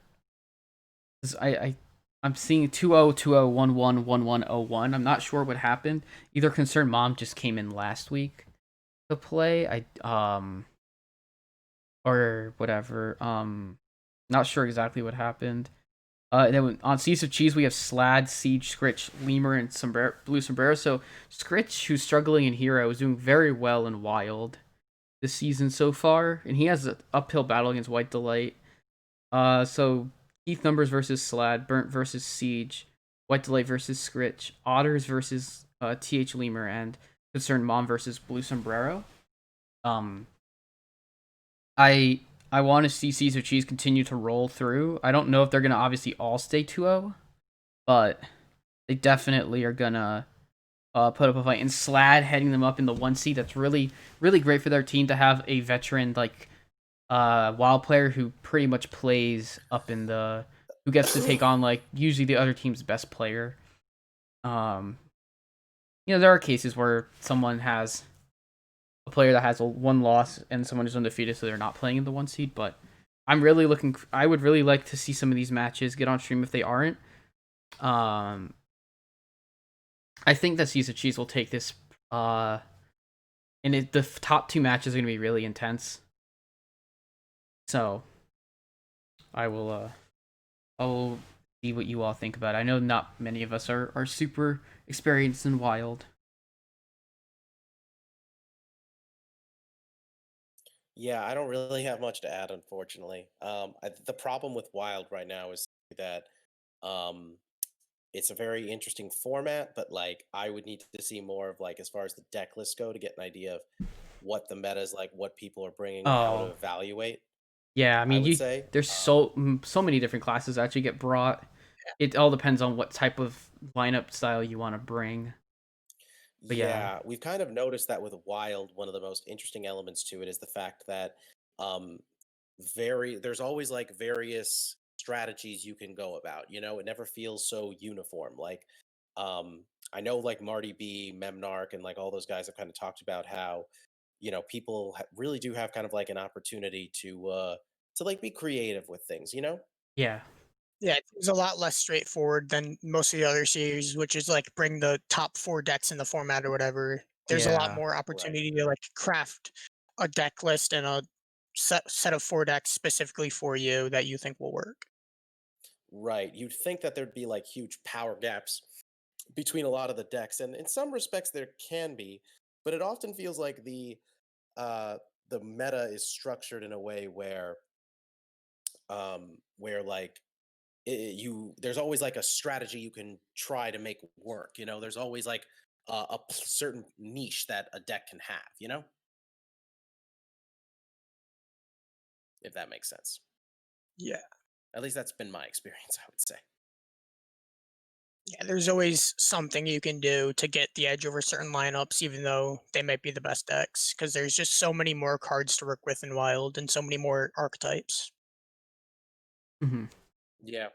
I'm seeing 2-0, 2-0, 1-1, 1-1, 0-1. I'm not sure what happened. Either Concerned Mom just came in last week to play. Or whatever. Not sure exactly what happened. And then on Seas of Cheese, we have Slad, Siege, Scritch, Lemur, and Blue Sombrero. So Scritch, who's struggling in Hero, is doing very well in Wild this season so far, and he has an uphill battle against White Delight. So Keith Numbers versus Slad, Burnt versus Siege, White Delight versus Scritch, Otters versus TH Lemur, and Concerned Mom versus Blue Sombrero. I want to see Seas of Cheese continue to roll through. I don't know if they're gonna obviously all stay 2-0, but they definitely are gonna put up a fight. And Slad heading them up in the 1 seed. That's really, really great for their team to have a veteran like Wild player who pretty much plays up in who gets to take on like usually the other team's best player. There are cases where someone has a player that has one loss and someone is undefeated, so they're not playing in the 1 seed. But I would really like to see some of these matches get on stream if they aren't. I think that Seas of Cheese will take this, and the top 2 matches are going to be really intense. So I will see what you all think about it. I know not many of us are super experienced in Wild. Yeah, I don't really have much to add, unfortunately. The problem with Wild right now is that um, it's a very interesting format, but like I would need to see more of like as far as the deck lists go to get an idea of what the meta is like, what people are bringing, how to evaluate. Yeah, I mean, would say there's so many different classes that actually get brought. It all depends on what type of lineup style you want to bring. But Yeah, we've kind of noticed that with Wild, one of the most interesting elements to it is the fact that um there's always like various strategies you can go about. It never feels so uniform. Like I know like Marty B, Memnarch, and like all those guys have kind of talked about how people really do have kind of like an opportunity to like be creative with things. yeah, Yeah, it's a lot less straightforward than most of the other series, which is like bring the top 4 decks in the format or whatever. There's a lot yeah, more Right. opportunity to like craft a deck list and a set of 4 decks specifically for you that you think will work. Right. You'd think that there'd be like huge power gaps between a lot of the decks, and in some respects there can be, but it often feels like uh the meta is structured in a way where where like there's always like a strategy you can try to make work. There's always like certain niche that a deck can have. If that makes sense. Yeah. At least that's been my experience, I would say. Yeah, there's always something you can do to get the edge over certain lineups, even though they might be the best decks, because there's just so many more cards to work with in Wild and so many more archetypes. Hmm. Yeah,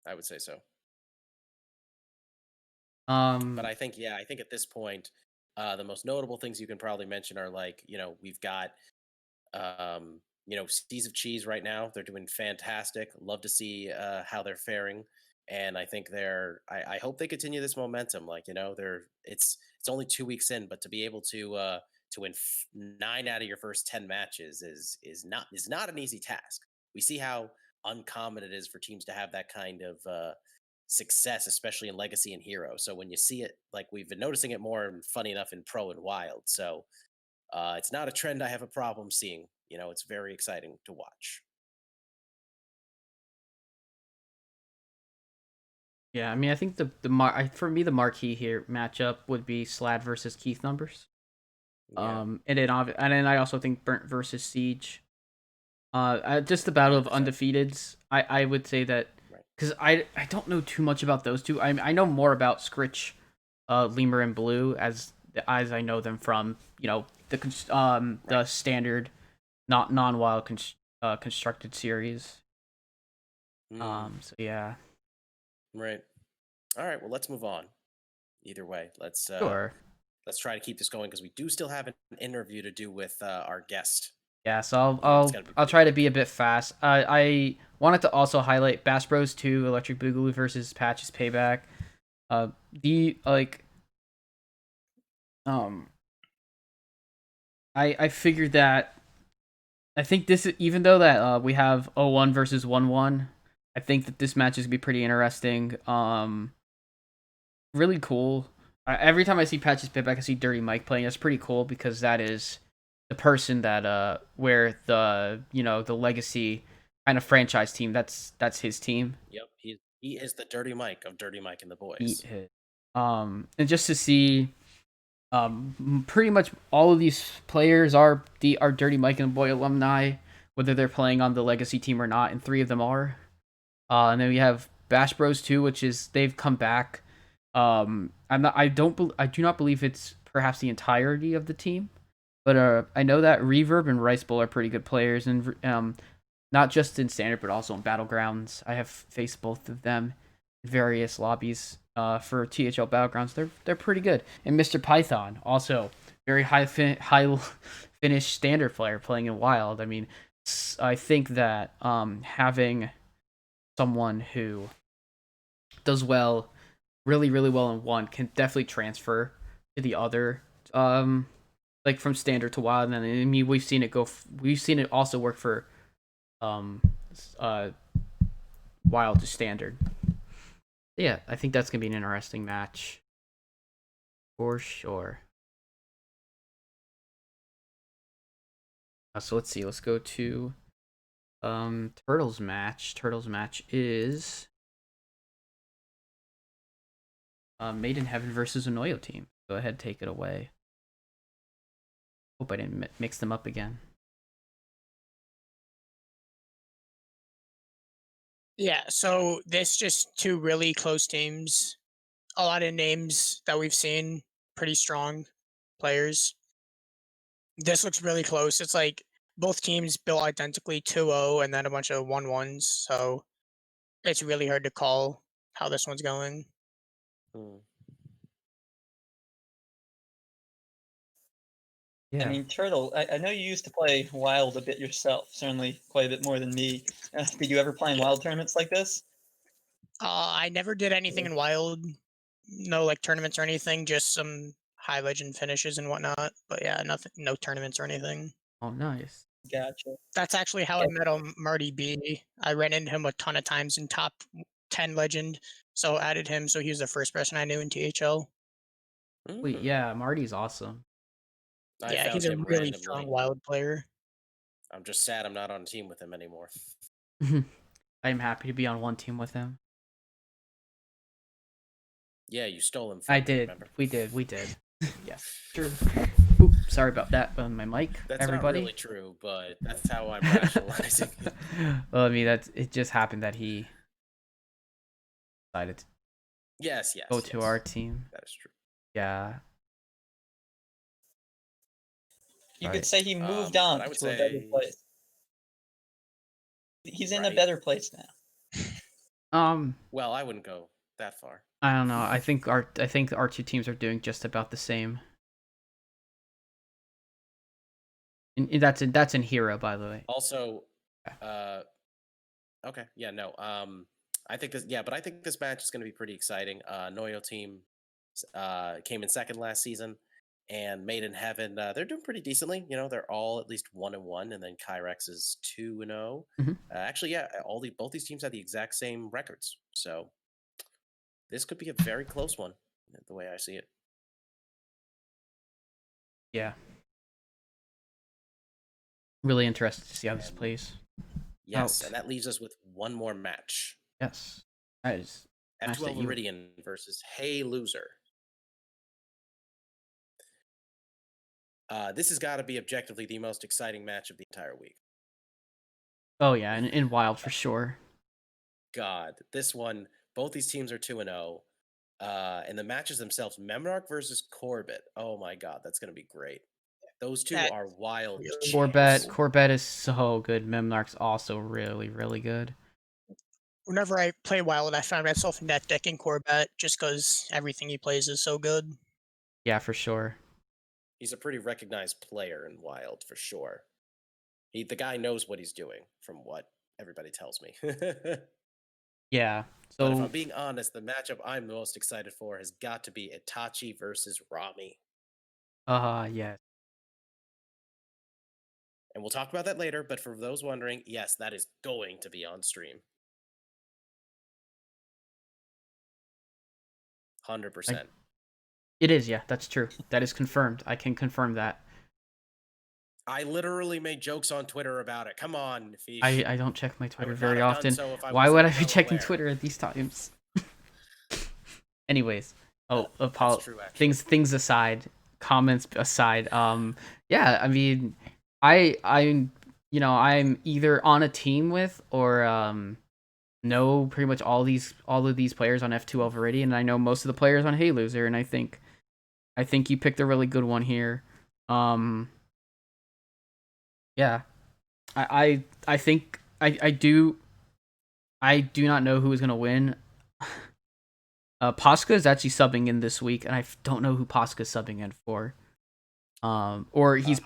I would say so. But I think at this point, the most notable things you can probably mention are like, we've got Seas of Cheese right now. They're doing fantastic. Love to see how they're faring. And I think I hope they continue this momentum. Like, it's only 2 weeks in, but to be able to win 9 out of your first 10 matches is not an easy task. We see how uncommon it is for teams to have that kind of success, especially in Legacy and Hero. So when you see it, like we've been noticing it more, and funny enough, in Pro and Wild. So it's not a trend I have a problem seeing. It's very exciting to watch. Yeah, I mean, I think for me the marquee here matchup would be Slad versus Keith Numbers. Yeah. And then I also think Burnt versus Siege. Just the battle of 100%. undefeateds. I would say that Right. because I don't know too much about those two. I know more about Scritch, Lemur, and Blue as I know them from the standard, not non-wild constructed series. So yeah. Right. All right. Well, let's move on. Either way, let's Sure. try to keep this going because we do still have an interview to do with our guest. Yeah, so It's I'll gotta be I'll pretty try to quick. be a bit fast. I wanted to also highlight Bass Bros 2 Electric Boogaloo versus Patch's Payback. The like I figured that I think this is, even though that we have 0-1 versus 1-1, I think that this match is gonna be pretty interesting. Really cool. Every time I see Patches Payback, I see Dirty Mike playing. That's pretty cool because that is the person that where the legacy kind of franchise team. That's his team. Yep. He is the Dirty Mike of Dirty Mike and the Eat Boys. it. And just to see pretty much all of these players are Dirty Mike and the Boy alumni, whether they're playing on the legacy team or not, and 3 of them are. And then we have Bash Bros 2, which is they've come back. I do not believe it's perhaps the entirety of the team, but I know that Reverb and Rice Bowl are pretty good players, and not just in standard but also in battlegrounds. I have faced both of them in various lobbies for THL battlegrounds. They're pretty good. And Mr. Python also very high finish standard player playing in Wild. I mean, I think that having someone who does really well in one can definitely transfer to the other, like from standard to Wild. And I mean, we've seen it also work for uh Wild to standard. Yeah, I think that's gonna be an interesting match for sure. So let's see. Let's go to Turtles match. Turtles match is Made in Heaven versus Anoyo team. Go ahead, take it away. Hope I didn't mix them up again. Yeah, so this just 2 really close teams. A lot of names that we've seen, pretty strong players. This looks really close. It's like both teams built identically 2-0 and then a bunch of 1-1s. So it's really hard to call how this one's going. Hmm. I mean, Turtle, I know you used to play Wild a bit yourself, certainly quite a bit more than me. Did you ever play in Wild tournaments like this? I never did anything in Wild, no like tournaments or anything, just some high legend finishes and whatnot. But yeah, nothing, no tournaments or anything. Oh, nice. Gotcha. That's actually how I met Marty B. I ran into him a ton of times in top 10 legend, so added him. So he was the first person I knew in THL. Wait, yeah, Marty's awesome. I Yeah, found he's a him really randomly. strong Wild player. I'm just sad I'm not on a team with him anymore. I'm happy to be on one team with him. Yeah, you stole him from I me, did. remember? We did. Yes, true. Oops, sorry about that on my mic, That's everybody. not really true, but that's how I'm rationalizing it. Well, I mean, it just happened that he decided to Yes, go to yes. our team. That is true. Yeah. You Right. could say he moved But on I would to a better say place. He's in a Right. better place now. Well, I wouldn't go that far. I don't know. I think our two teams are doing just about the same. And that's in Hero, by the way. Also, okay, yeah, no. I think but I think this match is going to be pretty exciting. Noyo team came in second last season, and Made in Heaven, they're doing pretty decently. You know, they're all at least 1-1, and then Kyrex is 2-0. Mhm. Actually, yeah, both these teams have the exact same records, so this could be a very close one, the way I see it. Yeah. Really interested to see how this plays. Yes, and that leaves us with one more match. Yes. That is F12 Viridian versus Hey Loser. This has got to be objectively the most exciting match of the entire week. Oh yeah, in Wild for sure. God, this one, both these teams are 2-0. And the matches themselves, Memnarch versus Corbett. Oh my God, that's going to be great. Those two are wild. Corbett is so good. Memnarch's also really, really good. Whenever I play Wild, I find myself net decking Corbett just because everything he plays is so good. Yeah, for sure. He's a pretty recognized player in Wild, for sure. The guy knows what he's doing, from what everybody tells me. Yeah. But if So I'm being honest, the matchup I'm most excited for has got to be Itachi versus Rami. yeah. And we'll talk about that later, but for those wondering, yes, that is going to be on stream. 100%. It is, yeah, that's true. That is confirmed. I can confirm that. I literally made jokes on Twitter about it. Come on, Fish. I don't check my Twitter would very not have often. done so if I Why would I wasn't be well checking aware. Twitter at these times? Anyways, That's true, actually. things aside, comments aside, yeah, I mean, I'm either on a team with or know pretty much all of these players on F2 already, and I know most of the players on Hey Loser, and I think you picked a really good one here. Yeah, I think I do not know who is gonna win. Posca is actually subbing in this week, and I don't know who Posca is subbing in for. Or he's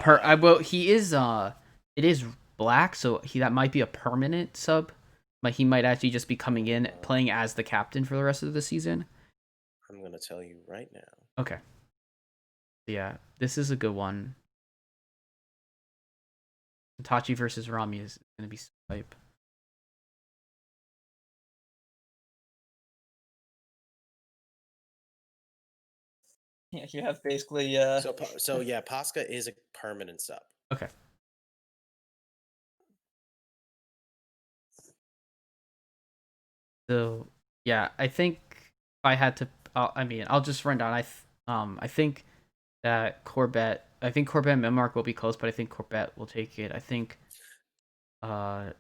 he is it is black, so that might be a permanent sub. But he might actually just be coming in playing as the captain for the rest of the season. I'm gonna tell you right now. Okay. Yeah, this is a good one. Itachi versus Rami is gonna be so hype. Yeah, you have basically. So yeah, Posca is a permanent sub. Okay. So yeah, I think if I had to, I'll just run down. I think that Corbett and Memmark will be close, but I think Corbett will take it. I think, I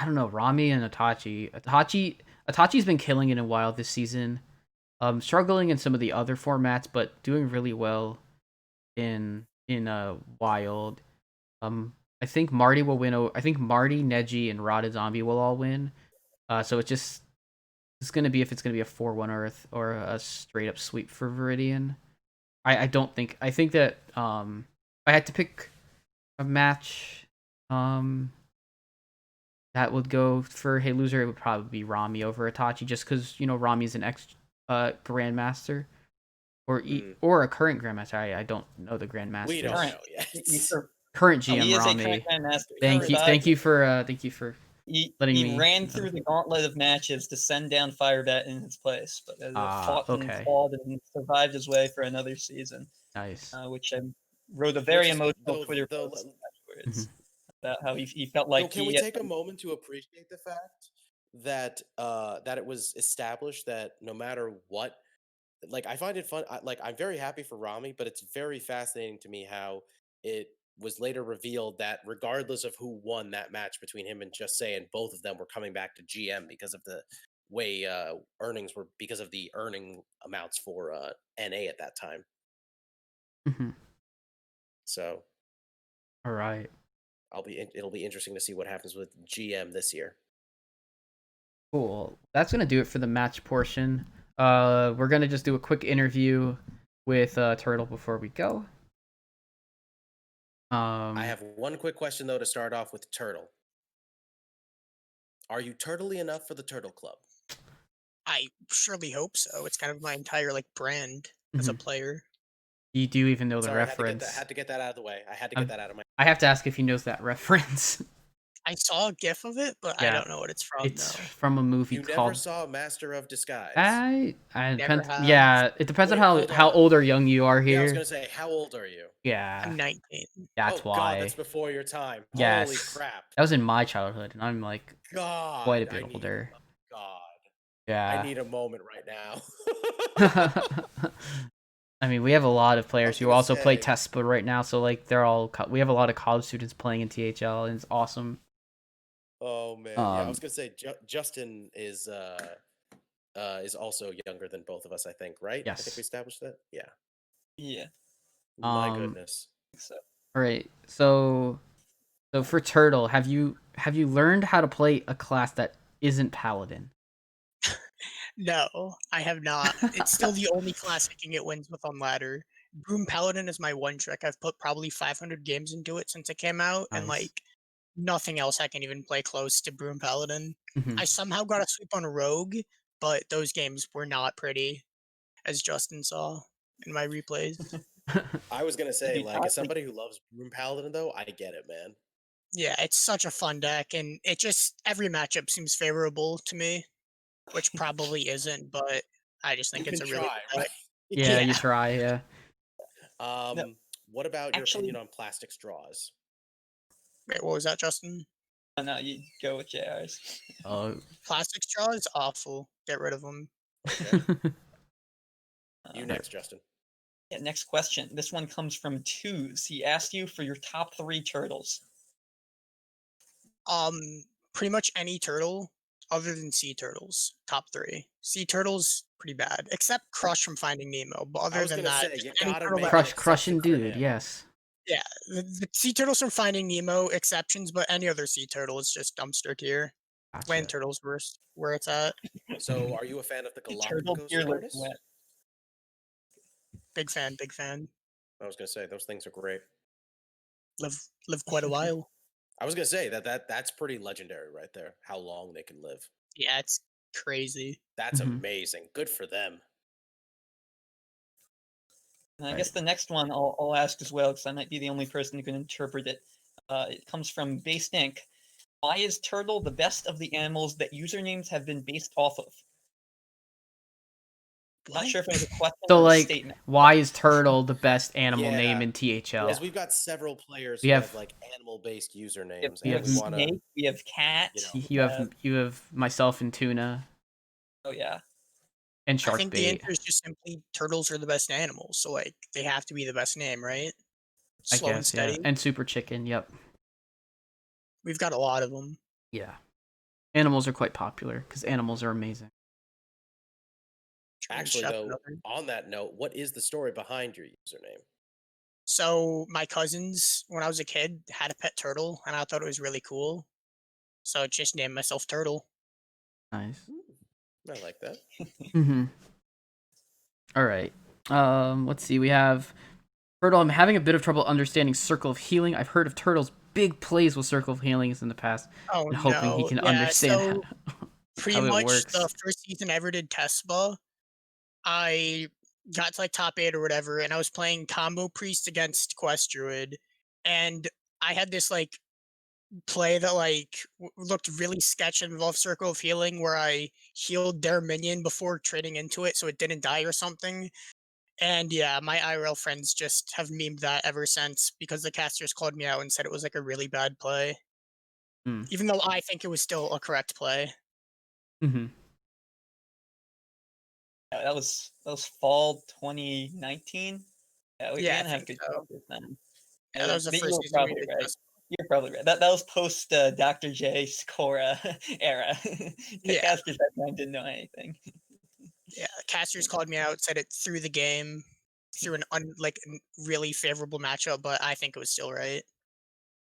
don't know, Rami and Itachi's been killing it in Wild this season. Struggling in some of the other formats, but doing really well in Wild. I think Marty will win. I think Marty, Neji, and Rotted Zombie will all win. So it's gonna be if it's gonna be a 4-1 or a straight up sweep for Viridian. I don't think. I think that if I had to pick a match that would go for Hey Loser, it would probably be Rami over Itachi, just because Rami's an ex grandmaster or a current grandmaster. I don't know the grandmaster. We don't know yet. Current GM he is Rami. a current grandmaster. Thank you for letting me. He ran through the gauntlet of matches to send down Firebat in his place, but fought and clawed and survived his way for another season. Nice. Which I wrote a very emotional Twitter post afterwards. How he felt So like can we he take a moment to appreciate the fact that that it was established that no matter what, like I find it fun. I'm very happy for Rami, but it's very fascinating to me how it was later revealed that regardless of who won that match between him and Just Saying, both of them were coming back to GM because of the way earnings were, because of the earning amounts for NA at that time. Mhm. So All right. it'll be interesting to see what happens with GM this year. Cool. That's gonna do it for the match portion. We're gonna just do a quick interview with Turtle before we go. I have one quick question though to start off with Turtle. Are you turtly enough for the Turtle Club? I surely hope so. It's kind of my entire like brand as a Mhm. player. You do even know the Sorry, reference. had to get that out of the way. I had to get that out of my. I have to ask if he knows that reference. I saw a GIF of it, but I Yeah, don't know what it's from. it's No, from a movie You never called. saw Master of Disguise. I never depends. have. Yeah, it depends on Wait, how hold how on. old or young you are Yeah, I was here. gonna say, how old are you? Yeah, I'm 19. that's Oh why. God, that's before your time. Yes, Holy crap! that was in my childhood, and I'm like God, quite a bit older. God, I Yeah. need a moment right now. I mean, we have a lot of I players was who gonna also play say, Tespa right now, so like they're all. We have a lot of college students playing in THL, and it's awesome. oh man, yeah, I was gonna say Justin is also younger than both of us. I think, right? I think Yes. we established that. Yeah. yeah. My Um. goodness. So All right. So for Turtle, have you learned how to play a class that isn't Paladin? No, I have not. It's still the only class I can get wins with on ladder. Broom Paladin is my one trick. I've put probably 500 games into it since it came out, and Nice. like nothing else I can even play close to Broom Paladin. Mhm. I somehow got a sweep on Rogue, but those games were not pretty, as Justin saw in my replays. I was gonna say, Dude, like, as honestly, somebody who loves Broom Paladin, though, I get it, man. Yeah, it's such a fun deck, and it just every matchup seems favorable to me, which probably isn't, but I just You think it's can a really try, good right? deck. Yeah, you Yeah. try. Yeah. no, What about your actually, opinion on plastic straws? Wait, what was that, Justin? no, you go with JR's. Oh. Plastic straw is awful. Get rid of them. Okay, you Um, next, Justin. yeah, next question. This one comes from Twos. He asked you for your top 3 turtles. Um, Pretty much any turtle other than sea turtles. Top 3. Sea turtles pretty bad, except Crush from Finding Nemo. But I other was than gonna that, say, just you any gotta turtle make that an Crushing exception for dude. him. Yes. yeah, the sea turtles from Finding Nemo exceptions, but any other sea turtle is just dumpster tier. Land Gotcha. turtles where it's at. So, are you a fan of the Turtle Galapagos beer lives tortoise? wet. Big fan, big fan. I was gonna say those things are great. Live quite a while. I was gonna say that's pretty legendary right there. How long they can live. Yeah, it's crazy. That's Mhm. amazing. Good for them. And I Right. guess the next one I'll ask as well, because I might be the only person who can interpret it. It comes from Based Inc. Why is turtle the best of the animals that usernames have been based off of? Not sure if it was a question So or a like, statement. why is Turtle the best animal name Yeah, in THL? because we've got several players We who have- have like animal-based usernames, We We have and we have want to. snake, we have cat. You know. we You have myself and Tuna oh yeah. and I think the Sharkbait. answer is just simply turtles are the best animals, so like they have to be the best name, right? I Slow and guess, yeah. steady. And Super Chicken. Yep. We've got a lot of them. Yeah. Animals are quite popular because animals are amazing. Actually, though, on that note, what is the story behind your username? So my cousins, when I was a kid, had a pet turtle, and I thought it was really cool. So I just named myself Turtle. Nice. I like that. Mm-hmm. All right. Let's see. We have Turtle. I'm having a bit of trouble understanding Circle of Healing. I've heard of Turtle's big plays with Circle of Healings in the past, Oh and hoping he no. can Yeah, understand so pretty how it much works. the first season I ever did Tespa, I got to like top 8 or whatever, and I was playing Combo Priest against Quest Druid, and I had this like play that like looked really sketch and involved Circle of Healing where I healed their minion before trading into it so it didn't die or something. And yeah, my IRL friends just have memed that ever since because the casters called me out and said it was like a really bad play, Hmm. even though I think it was still a correct play. Mm-hmm. Yeah, that was fall 2019. Yeah, we Yeah, I didn't have think good so. casters then. Yeah, that was the But you first were season we probably did right. just. You're probably right. That was post Dr. J Sakura era. Yeah, Casters that time didn't know anything. yeah. Casters called me out, said it threw the game, through an really favorable matchup, but I think it was still right.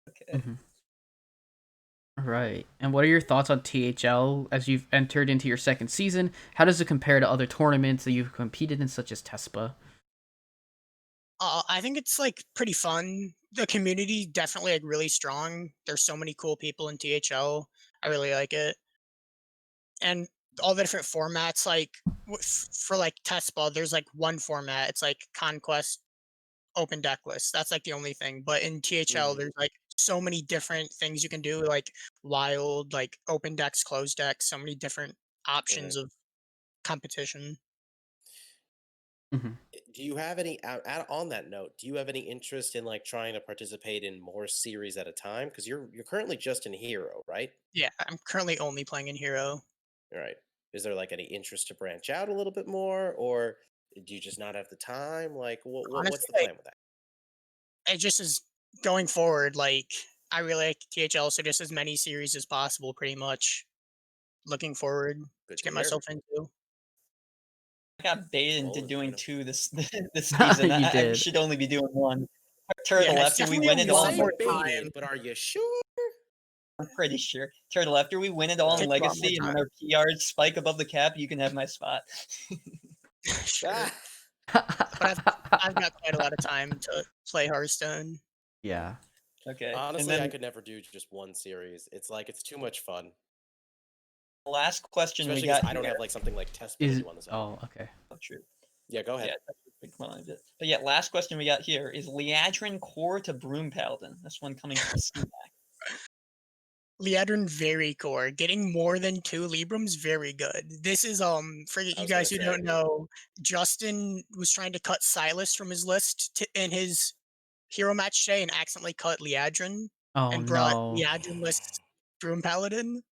Okay. Mm-hmm. All right. And what are your thoughts on THL as you've entered into your second season? How does it compare to other tournaments that you've competed in, such as TESPA? I think it's like pretty fun. The community definitely like really strong. There's so many cool people in THL. I really like it, and all the different formats. Like for like test ball, there's like one format. It's like conquest, open deck list. That's like the only thing. But in THL, Mhm, there's like so many different things you can do. Like wild, like open decks, closed decks. So many different mhm. options of competition. Mm-hmm. Do you have any on that note? Do you have any interest in like trying to participate in more series at a time? Because you're currently just in Hero, right? Yeah, I'm currently only playing in Hero. All right. Is there like any interest to branch out a little bit more, or do you just not have the time? Like, what's Honestly, the like plan with that? it just is going forward. Like I really like THL, so just as many series as possible. Pretty much looking forward Good to to get hear. myself into. I got baited into Well, doing two this season. You I did. should only be doing one. Yeah, Turtle, it's after we definitely win a it you all, lot in, say more baited, time. but are you sure? I'm pretty sure. Turtle, after we win it all in Take a lot more Legacy and when time. our PRs spike above the cap, you can have my spot. Sure, but I've got quite a lot of time to play Hearthstone. Yeah. Okay. And Honestly, I then could never do just one series. It's like it's too much fun, the last question we especially because got I don't here. have like something like Tespa to Is do on the side. oh, okay. Oh, true. Yeah, go ahead. Yeah, that's a big one of it. But yeah, last question we got here is Liadrin core to Broom Paladin. This one coming from Steam. Liadrin very core. Getting more than 2 Librams, very good. This is for I you was gonna guys who say. don't know, Justin was trying to cut Silas from his list in his hero match today and accidentally cut Liadrin Oh and brought no. Liadrin list Broom Paladin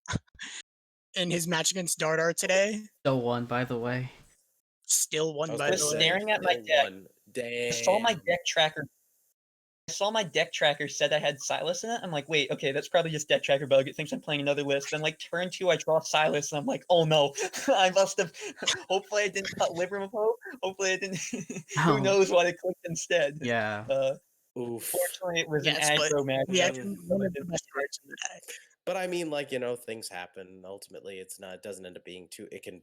in his match against Dardar today. Still won, by the way. Still I won, was by I gonna the was way. say staring at my still deck. one. I saw my Damn. deck tracker. I saw my deck tracker said I had Silas in it. I'm like, wait, okay, that's probably just deck tracker bug. It thinks I'm playing another list. Then like turn 2, I draw Silas, and I'm like, oh no, I must have. Hopefully, I didn't cut Libram of Hope. Hopefully, I didn't. Who Oh, knows what I clicked instead? yeah. Oof. Fortunately, it was an Yes, but aggro match. Liadrin, So one I of the didn't best care. cards in the deck. But I mean, like, things happen. Ultimately, it's not, it doesn't end up being too, it can,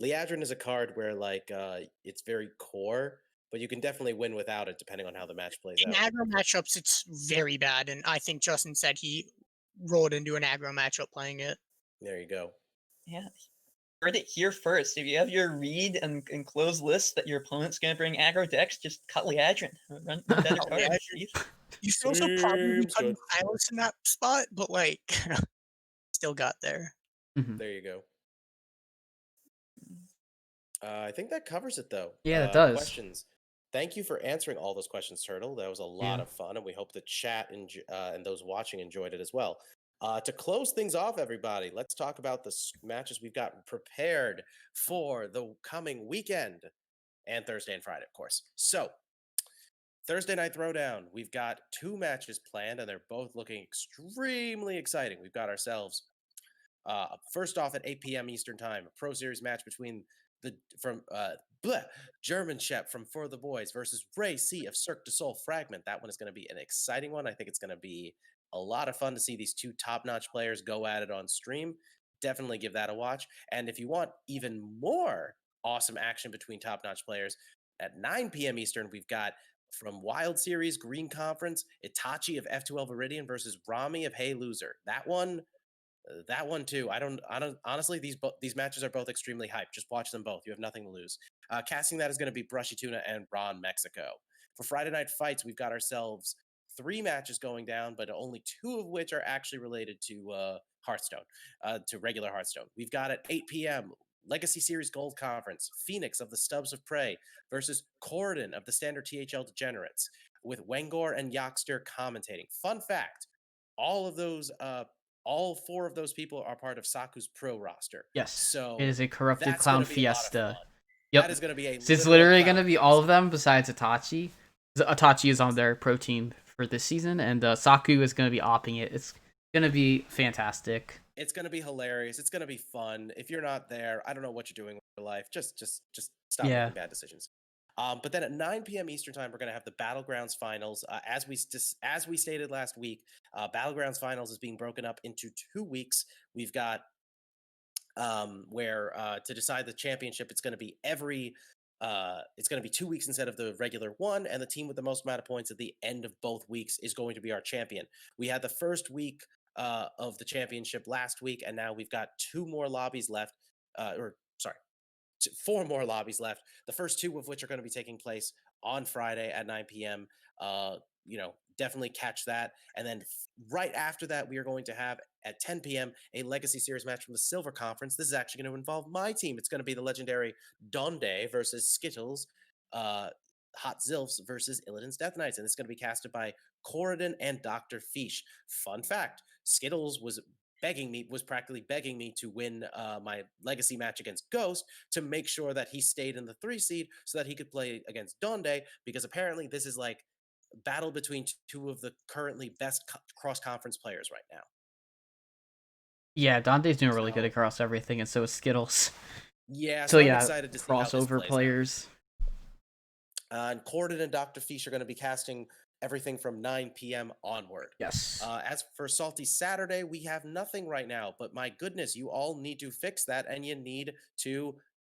Liadrin is a card where, like, it's very core, but you can definitely win without it depending on how the match plays In out. aggro matchups, it's very bad, and I think Justin said he rolled into an aggro matchup playing it. There you go. Yeah, heard it here first. If you have your read and close list that your opponent's going to bring aggro decks, just cut Liadrin. Run better Oh, cards. Liadrin. Easy. You should also probably be Seems cutting good. Silas in that spot, but like, still got there. Mhm. There you go. I think that covers it, though. Yeah, that does. Questions. Thank you for answering all those questions, Turtle. That was a lot Yeah. of fun, and we hope the chat and those watching enjoyed it as well. To close things off, everybody, let's talk about the matches we've got prepared for the coming weekend and Thursday and Friday, of course. So, Thursday Night Throwdown, we've got 2 matches planned, and they're both looking extremely exciting. We've got ourselves first off at 8 p.m. Eastern Time, a Pro Series match between German Shep from For the Boys versus Ray C of Cirque du Sol Fragment. That one is going to be an exciting one. I think it's going to be a lot of fun to see these 2 top-notch players go at it on stream. Definitely give that a watch. And if you want even more awesome action between top-notch players, at 9 p.m. Eastern, we've got from Wild Series Green Conference, Itachi of F12 Iridian versus Rami of Hey Loser. That one too. I don't honestly, these matches are both extremely hyped. Just watch them both. You have nothing to lose. Casting that is going to be Brushy Tuna and Ron Mexico. For Friday Night Fights, we've got ourselves 3 matches going down, but only 2 of which are actually related to Hearthstone, to regular Hearthstone. We've got at 8 p.m. Legacy Series Gold Conference, Phoenix of the Stubbs of Prey versus Corridon of the Standard THL Degenerates, with Wengor and Yoxter commentating. Fun fact, all 4 of those people are part of Saku's pro roster. Yes. So it is a corrupted that's clown gonna be a lot of fiesta. fun. Yep. That is going to be a So it's literal literally clown going to be all of fiesta. them besides Itachi. Itachi is on their pro team for this season, and Saku is going to be opping it. It's going to be fantastic. It's going to be hilarious. It's going to be fun. If you're not there, I don't know what you're doing with your life. Just stop Yeah. making bad decisions. But then at 9 p.m. Eastern time, we're going to have the Battlegrounds Finals. As we stated last week, Battlegrounds Finals is being broken up into 2 weeks. We've got where to decide the championship, it's going to be it's going to be 2 weeks instead of the regular one, and the team with the most amount of points at the end of both weeks is going to be our champion. We had the first week of the championship last week, and now we've got 2 more lobbies left. 4 more lobbies left. The first 2 of which are going to be taking place on Friday at 9 p.m. Definitely catch that. And then right after that, we are going to have at 10 p.m. a Legacy Series match from the Silver Conference. This is actually going to involve my team. It's going to be the legendary Donde versus Skittles, Hot Zilfs versus Illidan's Death Knights. And it's going to be casted by Corridon and Doctorfeesh. Fun fact, Skittles was practically begging me to win my legacy match against Ghost to make sure that he stayed in the 3 seed so that he could play against Donde, because apparently this is like battle between 2 of the currently best cross-conference players right now. Yeah, Dante's doing really good across everything, and so is Skittles. Yeah, so I'm yeah, excited to see how this crossover plays players. And Corridon and Doctorfeesh are going to be casting everything from 9 p.m. onward. Yes. As for Salty Saturday, we have nothing right now, but my goodness, you all need to fix that, and you need to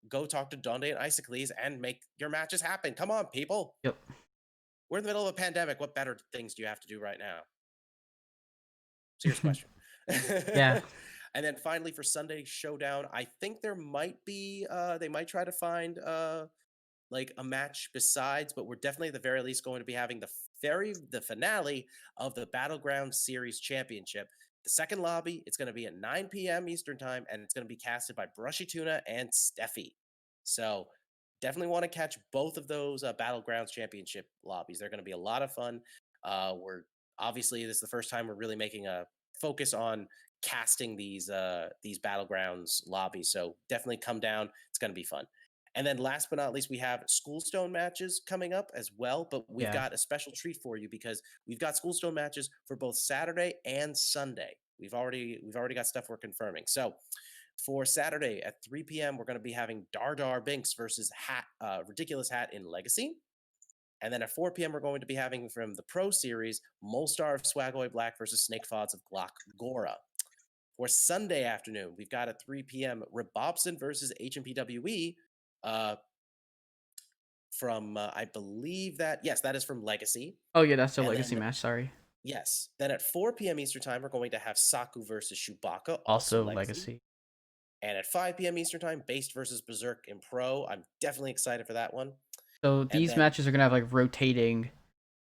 go talk to Donde and Isocles and make your matches happen. Come on, people. Yep. We're in the middle of a pandemic. What better things do you have to do right now? Serious question. Yeah. And then finally for Sunday Showdown, I think there might be they might try to find like a match besides, but we're definitely at the very least going to be having the finale of the Battleground Series Championship. The second lobby, it's going to be at 9 p.m. Eastern time, and it's going to be casted by Brushy Tuna and Steffi. So definitely want to catch both of those Battlegrounds Championship lobbies. They're going to be a lot of fun. We're obviously, this is the first time we're really making a focus on casting these Battlegrounds lobbies. So definitely come down. It's going to be fun. And then last but not least, we have Schoolstone matches coming up as well, but we've got a special treat for you because we've got Schoolstone matches for both Saturday and Sunday. We've already got stuff we're confirming. So for Saturday at 3 p.m., we're going to be having Dardar Binks versus Ridiculous Hat in Legacy. And then at 4 p.m., we're going to be having from the Pro Series, Molstar of Swagoy Black versus Snake Fods of Glock Gora. For Sunday afternoon, we've got at 3 p.m. Rebobson versus HMPWE. From I believe that that is from Legacy. Oh yeah, that's a Legacy match. Sorry. Yes. Then at 4 p.m. Eastern time, we're going to have Saku versus Chewbacca, Also Legacy. And at 5 p.m. Eastern time, Based versus Berserk in Pro. I'm definitely excited for that one. So these matches are gonna have like rotating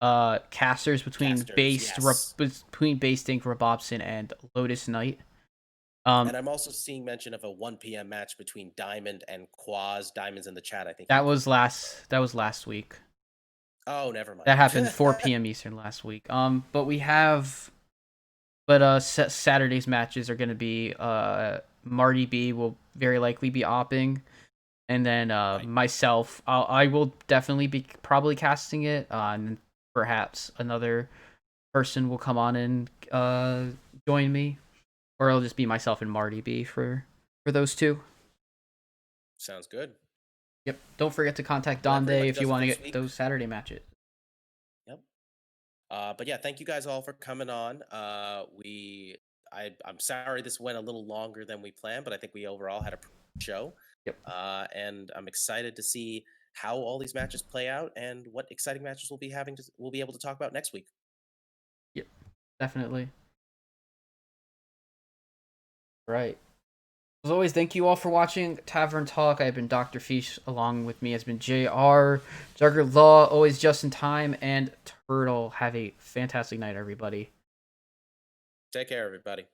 casters between Based Inc., Rebobson, and Lotus Knight. And I'm also seeing mention of a 1 p.m. match between Diamond and Quaz. Diamond's in the chat, I think. That was last week. Oh, never mind. That happened 4 p.m. Eastern last week. But Saturday's matches are going to be Marty B will very likely be opping, and then myself, I will definitely be probably casting it, and perhaps another person will come on and join me. Or it'll just be myself and Marty B for those 2. Sounds good. Yep. Don't forget to contact Donde if you want to get those Saturday matches. Yep. But yeah, thank you guys all for coming on. I'm sorry this went a little longer than we planned, but I think we overall had a show. Yep. And I'm excited to see how all these matches play out and what exciting matches we'll be able to talk about next week. Yep. Definitely. Right. As always, thank you all for watching Tavern Talk. I've been Doctorfeesh. Along with me has been JRJuggerlaw, Always Just in Time, and Turtle. Have a fantastic night, everybody. Take care, everybody.